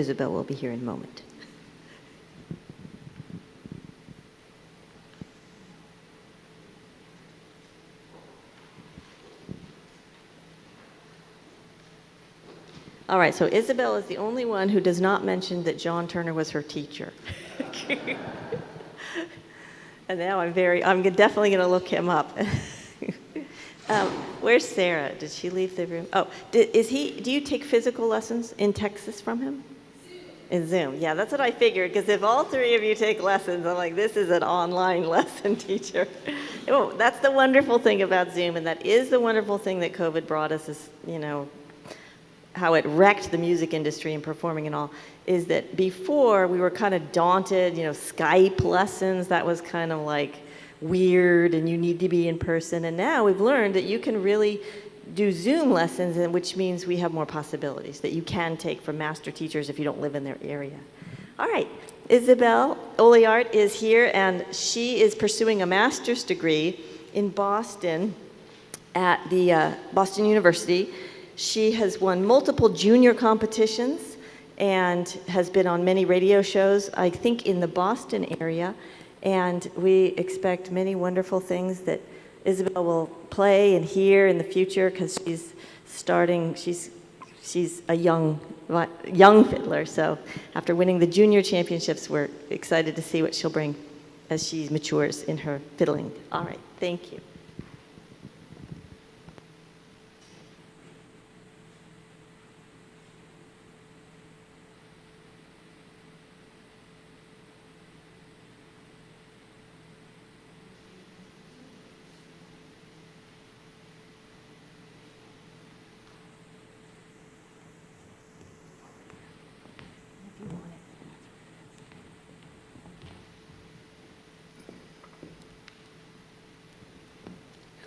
Isabelle will be here in a moment. All right, so Isabelle is the only one who does not mention that John Turner was her teacher. And now I'm definitely going to look him up. Where's Sarah? Did she leave the room? Oh, do you take physical lessons in Texas from him? In Zoom. Yeah, that's what I figured, because if all three of you take lessons, I'm like, this is an online lesson teacher. Oh, that's the wonderful thing about Zoom, and that is the wonderful thing that COVID brought us is, how it wrecked the music industry and performing and all, is that before we were kind of daunted, Skype lessons, that was kind of like weird and you need to be in person. And now we've learned that you can really do Zoom lessons, which means we have more possibilities that you can take from master teachers if you don't live in their area. All right, Isabelle Oliart is here, and she is pursuing a master's degree in Boston at the Boston University. She has won multiple junior competitions and has been on many radio shows, I think in the Boston area. And we expect many wonderful things that Isabelle will play and hear in the future, because she's a young fiddler. So after winning the junior championships, we're excited to see what she'll bring as she matures in her fiddling. All right, thank you.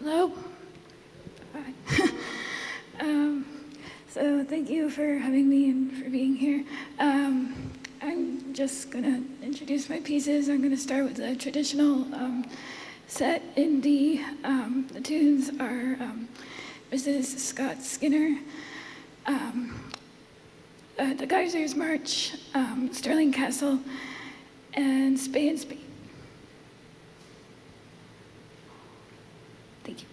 Hello. Hi. So thank you for having me and for being here. I'm just gonna introduce my pieces. I'm gonna start with the traditional set in D. The tunes are Mrs. Scott Skinner, the Geysers March, Sterling Castle, and Spay and Speed. Thank you.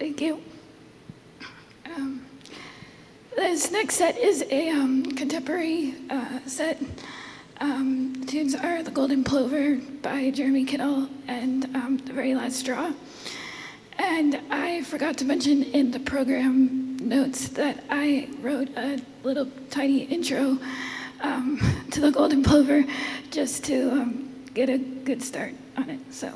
Thank you. This next set is a contemporary set. The tunes are The Golden Plover by Jeremy Kittle and The Very Last Straw. And I forgot to mention in the program notes that I wrote a little tiny intro to The Golden Plover just to get a good start on it. So.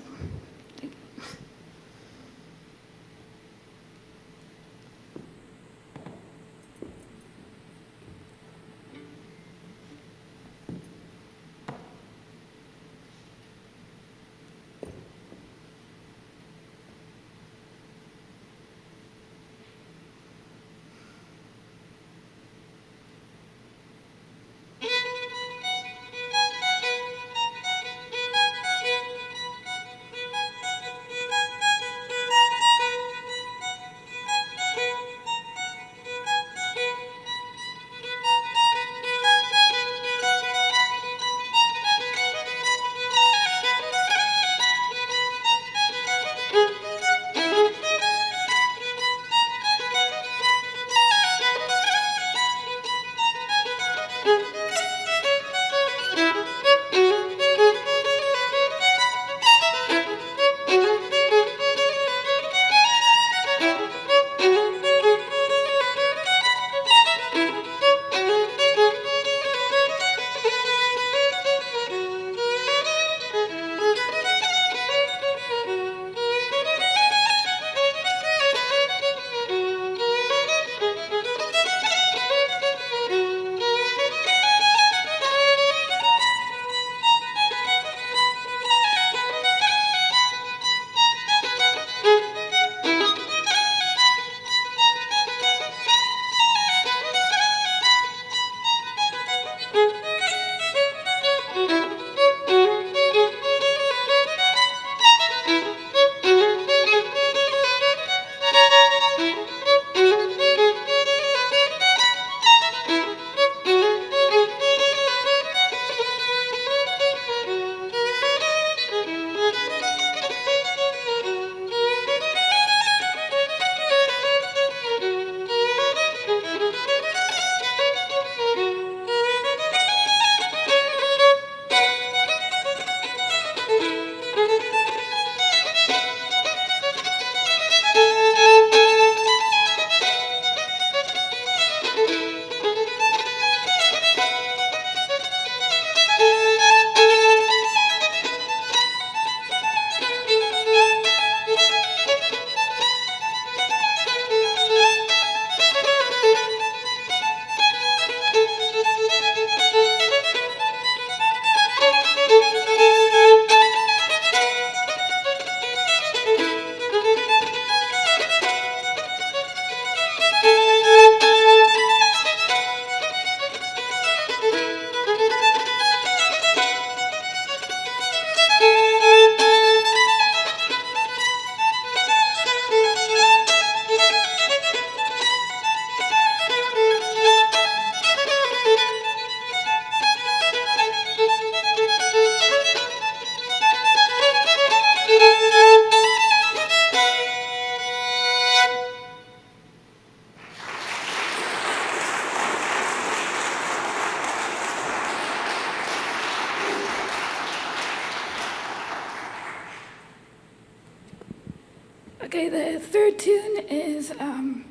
Okay, the third tune is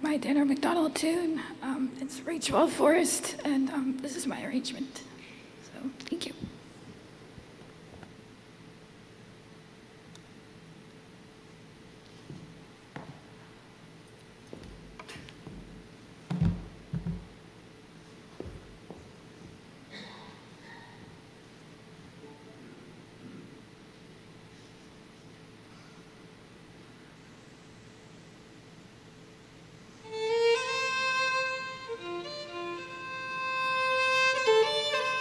my Tanner McDonald tune. It's Rachel Forrest, and this is my arrangement. So, thank you. Thank you.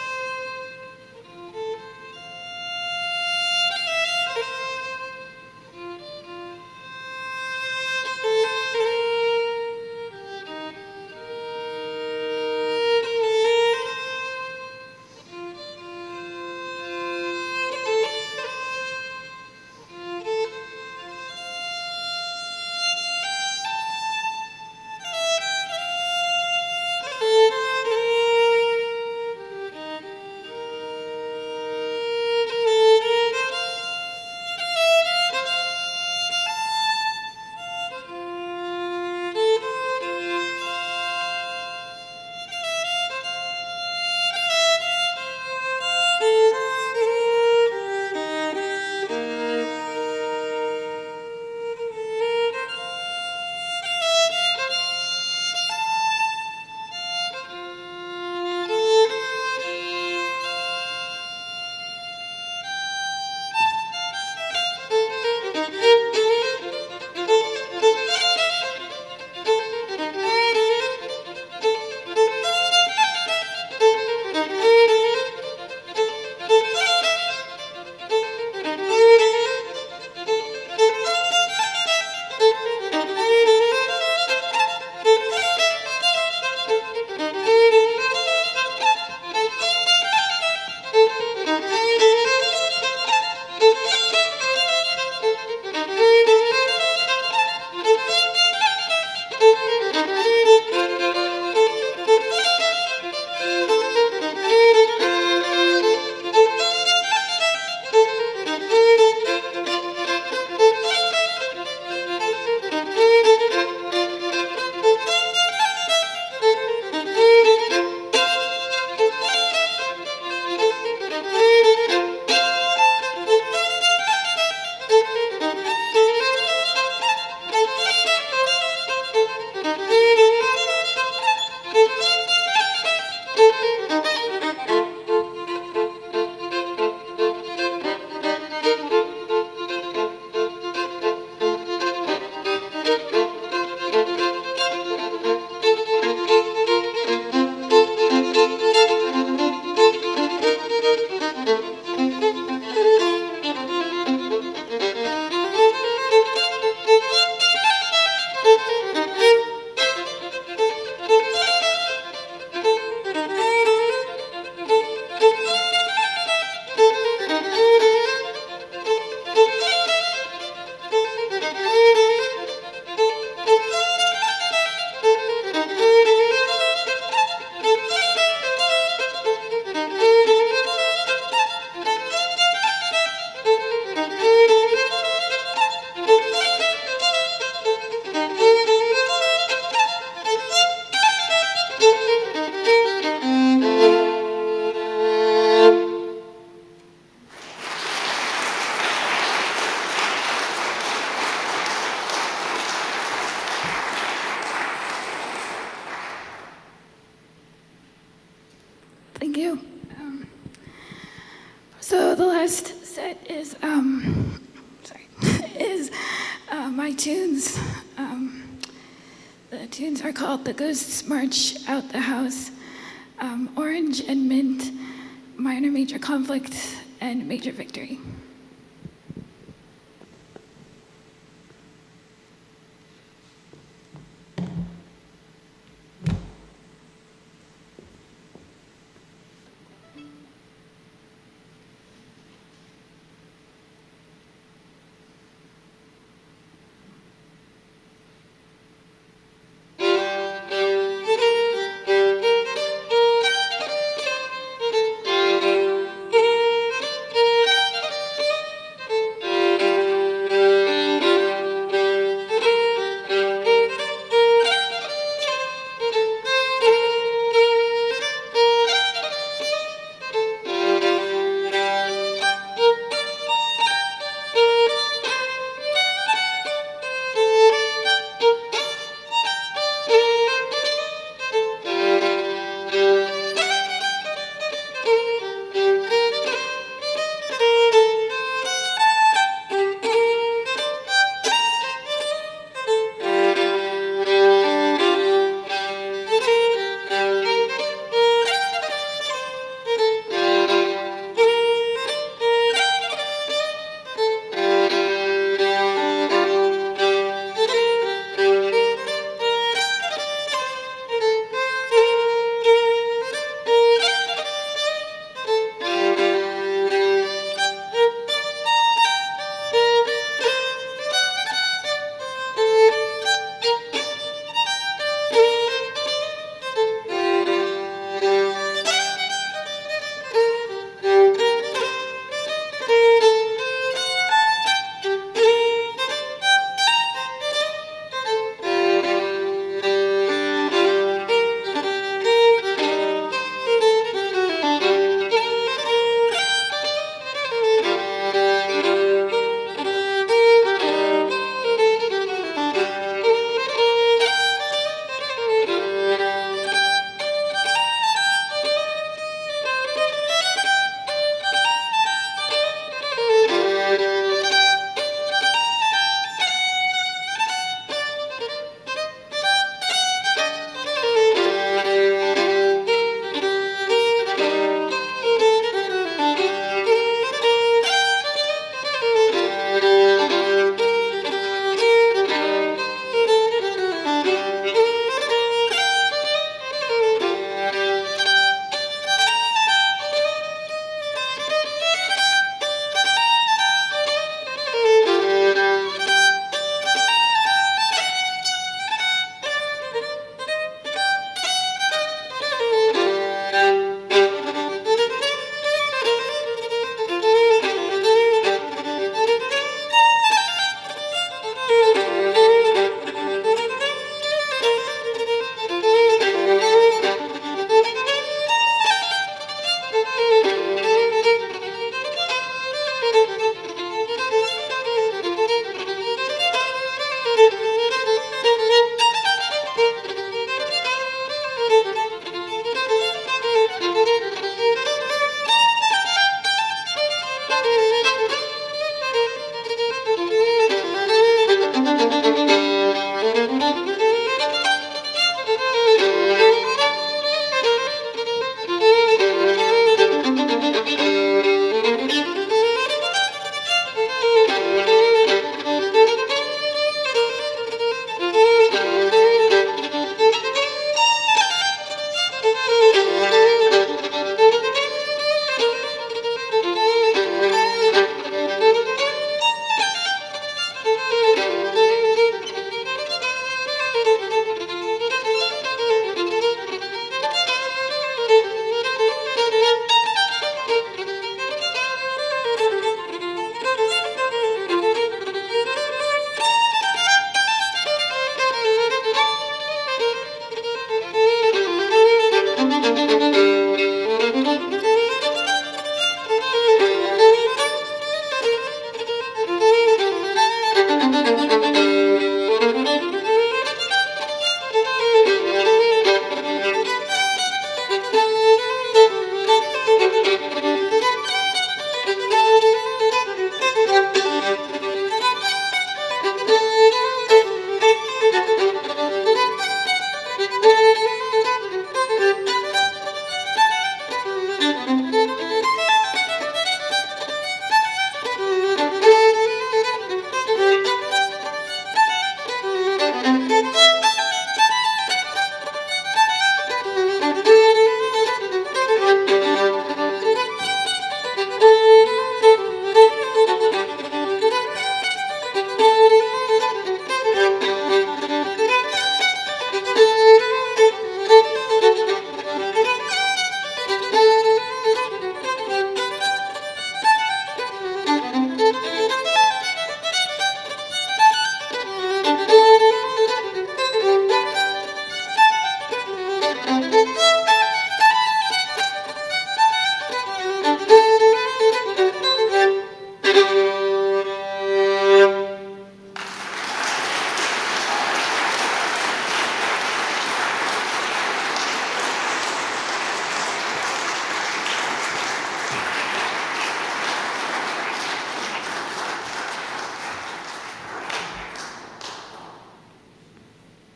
is sorry, is my tunes. The tunes are called "The Ghosts March Out the House," "Orange and Mint," "Minor Major Conflict," and "Major Victory."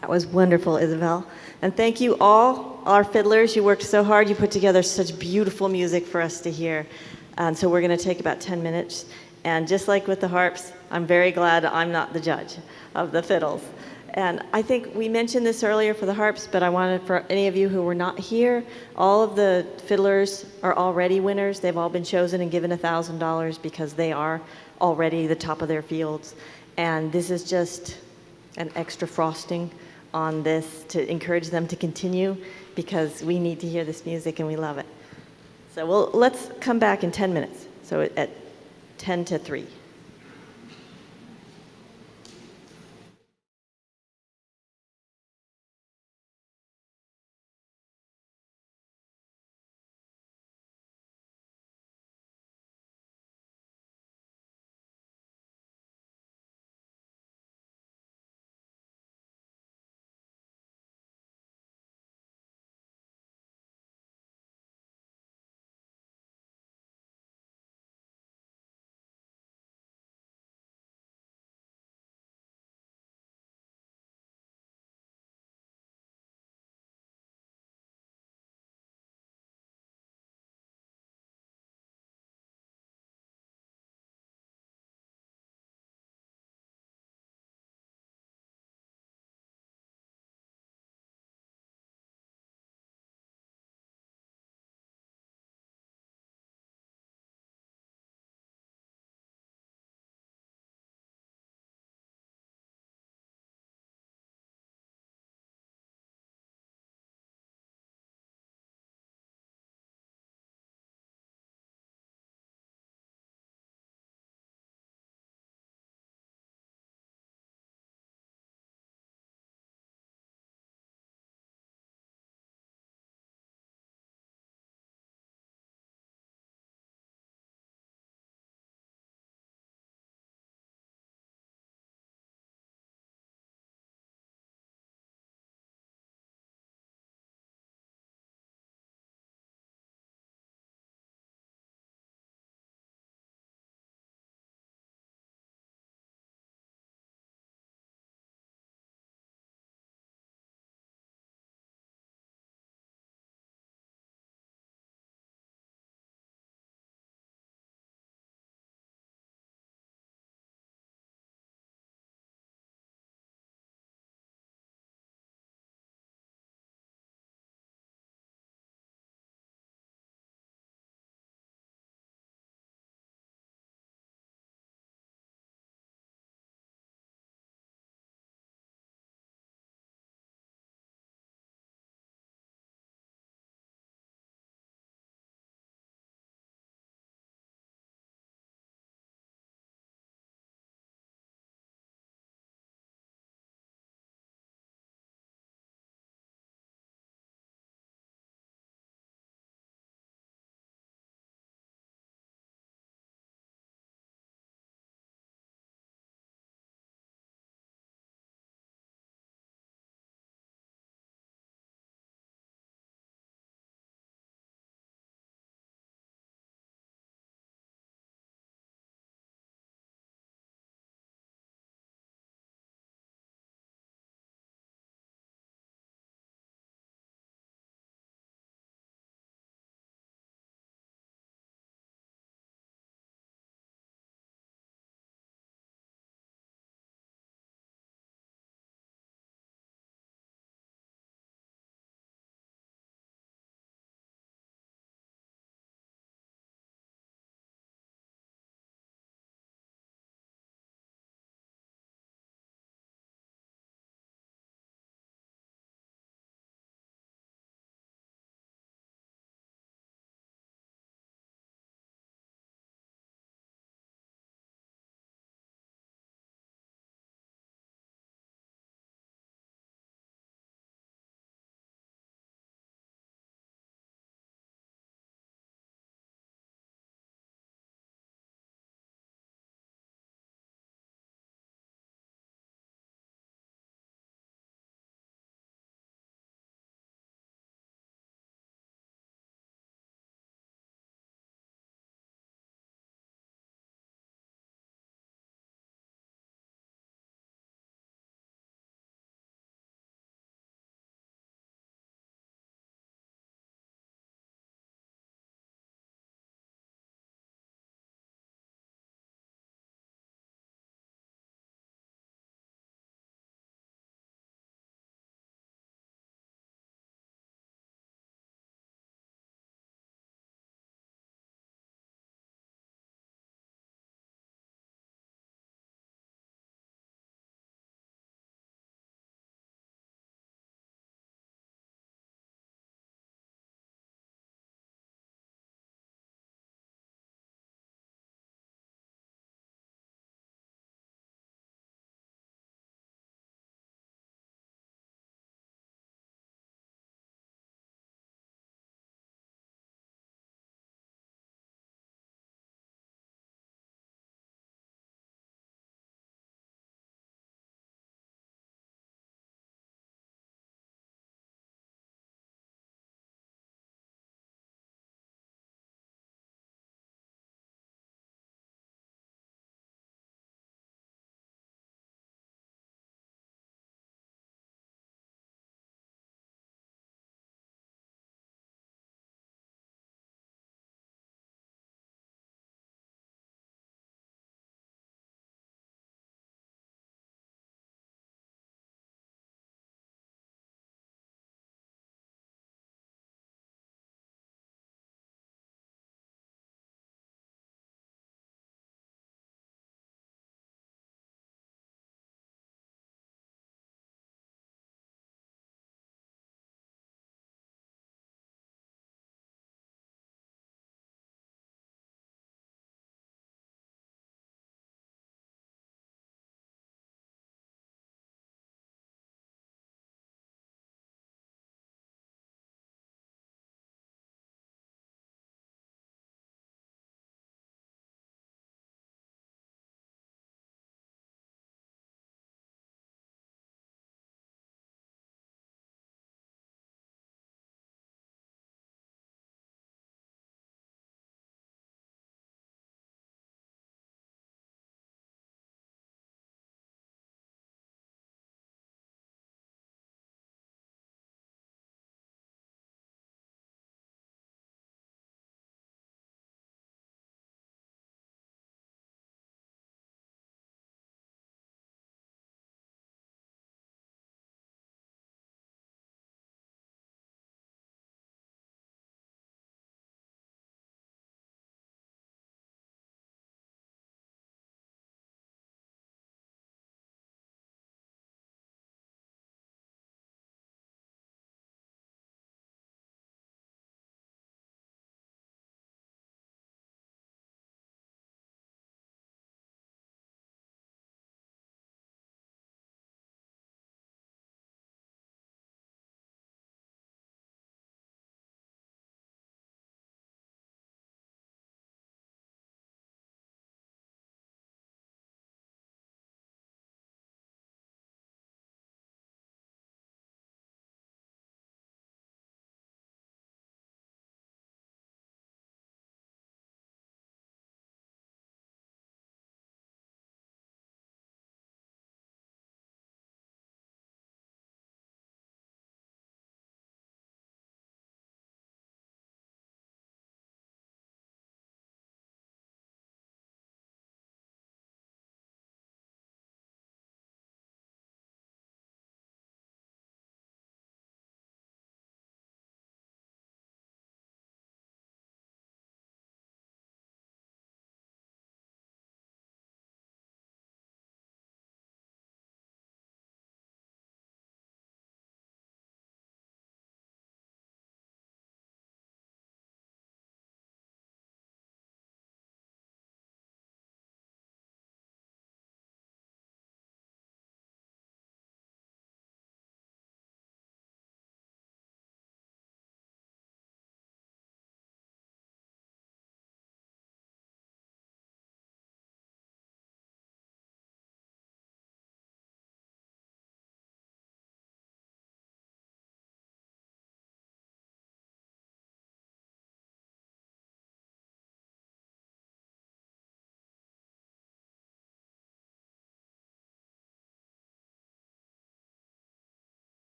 That was wonderful, Isabelle. And thank you all, our fiddlers. You worked so hard. You put together such beautiful music for us to hear. And so we're going to take about 10 minutes. And just like with the harps, I'm very glad I'm not the judge of the fiddles. And I think we mentioned this earlier for the harps, but I wanted for any of you who were not here, all of the fiddlers are already winners. They've all been chosen and given $1,000 because they are already the top of their fields. And this is just an extra frosting on this to encourage them to continue, because we need to hear this music and we love it. So let's come back in 10 minutes. So at 10 to 3.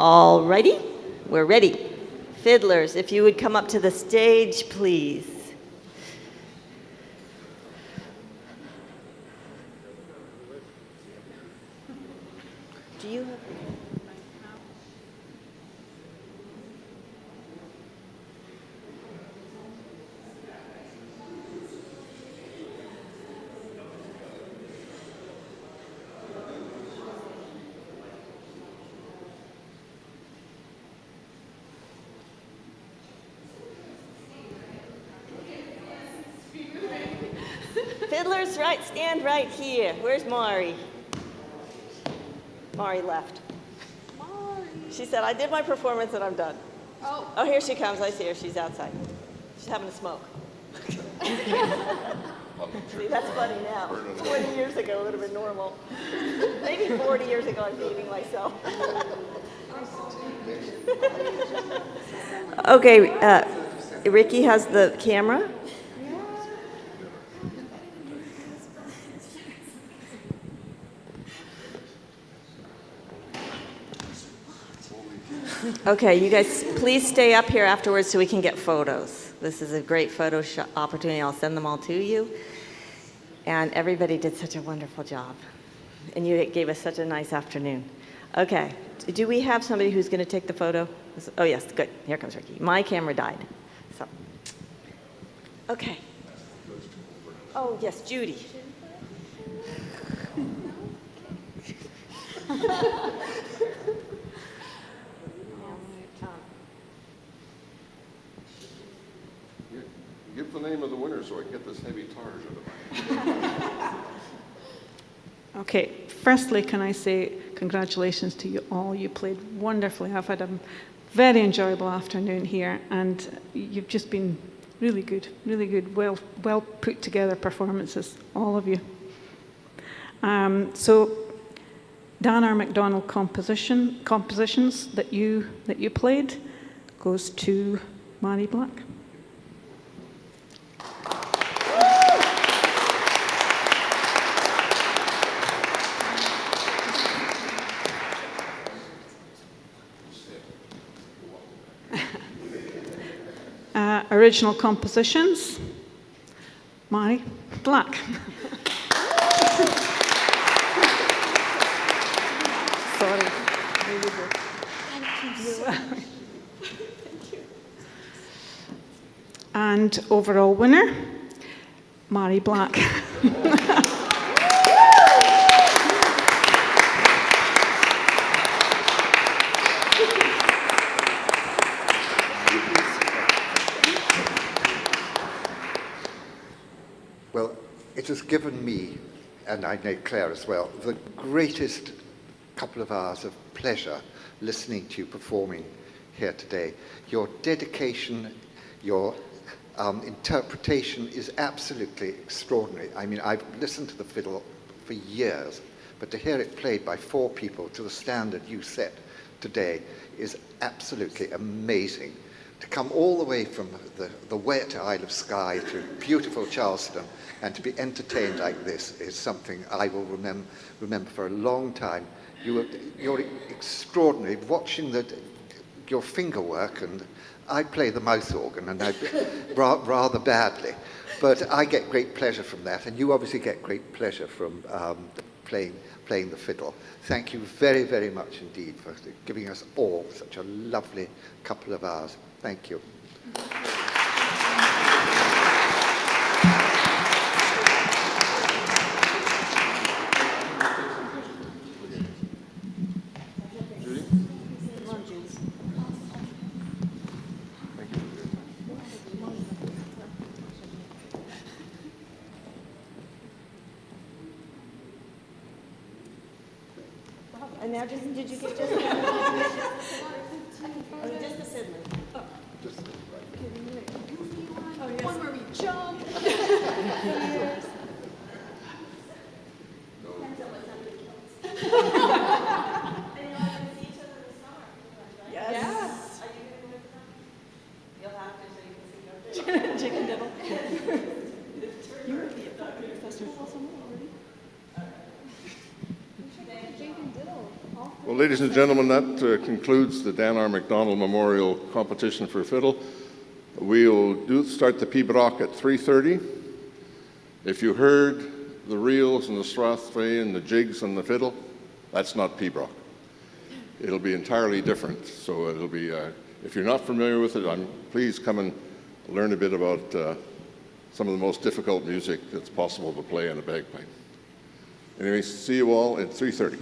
All righty? We're ready. Fiddlers, if you would come up to the stage, please. Do you have... Fiddlers, right, stand right here. Where's Mari? Mari left. Mari. She said, I did my performance and I'm done. Oh, here she comes. I see her. She's outside. She's having a smoke. See, that's funny now. 20 years ago, it would have been normal. Maybe 40 years ago, I'm dating myself. Okay, Ricky has the camera. Okay, you guys, please stay up here afterwards so we can get photos. This is a great photo opportunity. I'll send them all to you. And everybody did such a wonderful job. And you gave us such a nice afternoon. Okay, do we have somebody who's going to take the photo? Oh, yes, good. Here comes Ricky. My camera died. So, okay. Oh, yes, Judy. Give the name of the winner so I can get this heavy targe out of my Okay, firstly, can I say congratulations to you all. You played wonderfully. I've had a very enjoyable afternoon here, and you've just been really good, well put together performances, all of you. So, Dan R. MacDonald compositions that you played goes to Mari Black. Original compositions, Mari Black. Sorry. And overall winner, Mari Black. Well, it has given me, and I know Claire as well, the greatest couple of hours of pleasure listening to you performing here today. Your dedication, your interpretation is absolutely extraordinary. I mean, I've listened to the fiddle for years, but to hear it played by 4 people to the standard you set today is absolutely amazing. To come all the way from the wet Isle of Skye to beautiful Charleston and to be entertained like this is something I will remember for a long time. You're extraordinary. Watching your finger work, and I play the mouth organ, and rather badly, but I get great pleasure from that, and you obviously get great pleasure from playing the fiddle. Thank you very, very much indeed for giving us all such a lovely couple of hours. Thank you. Judy? And now, did you get just... just the fiddler. One where we jump. Yes. You'll have to so you can see. Chicken diddle. You were at the festival somewhere already? Chicken diddle. Well, ladies and gentlemen, that concludes the Dan R. MacDonald Memorial Competition for Fiddle. We'll start the Pibroch at 3:30. If you heard the reels and the strathspey and the jigs and the fiddle, that's not Pibroch. It'll be entirely different. So it'll be, if you're not familiar with it, please come and learn a bit about some of the most difficult music that's possible to play on a bagpipe. Anyway, see you all at 3:30.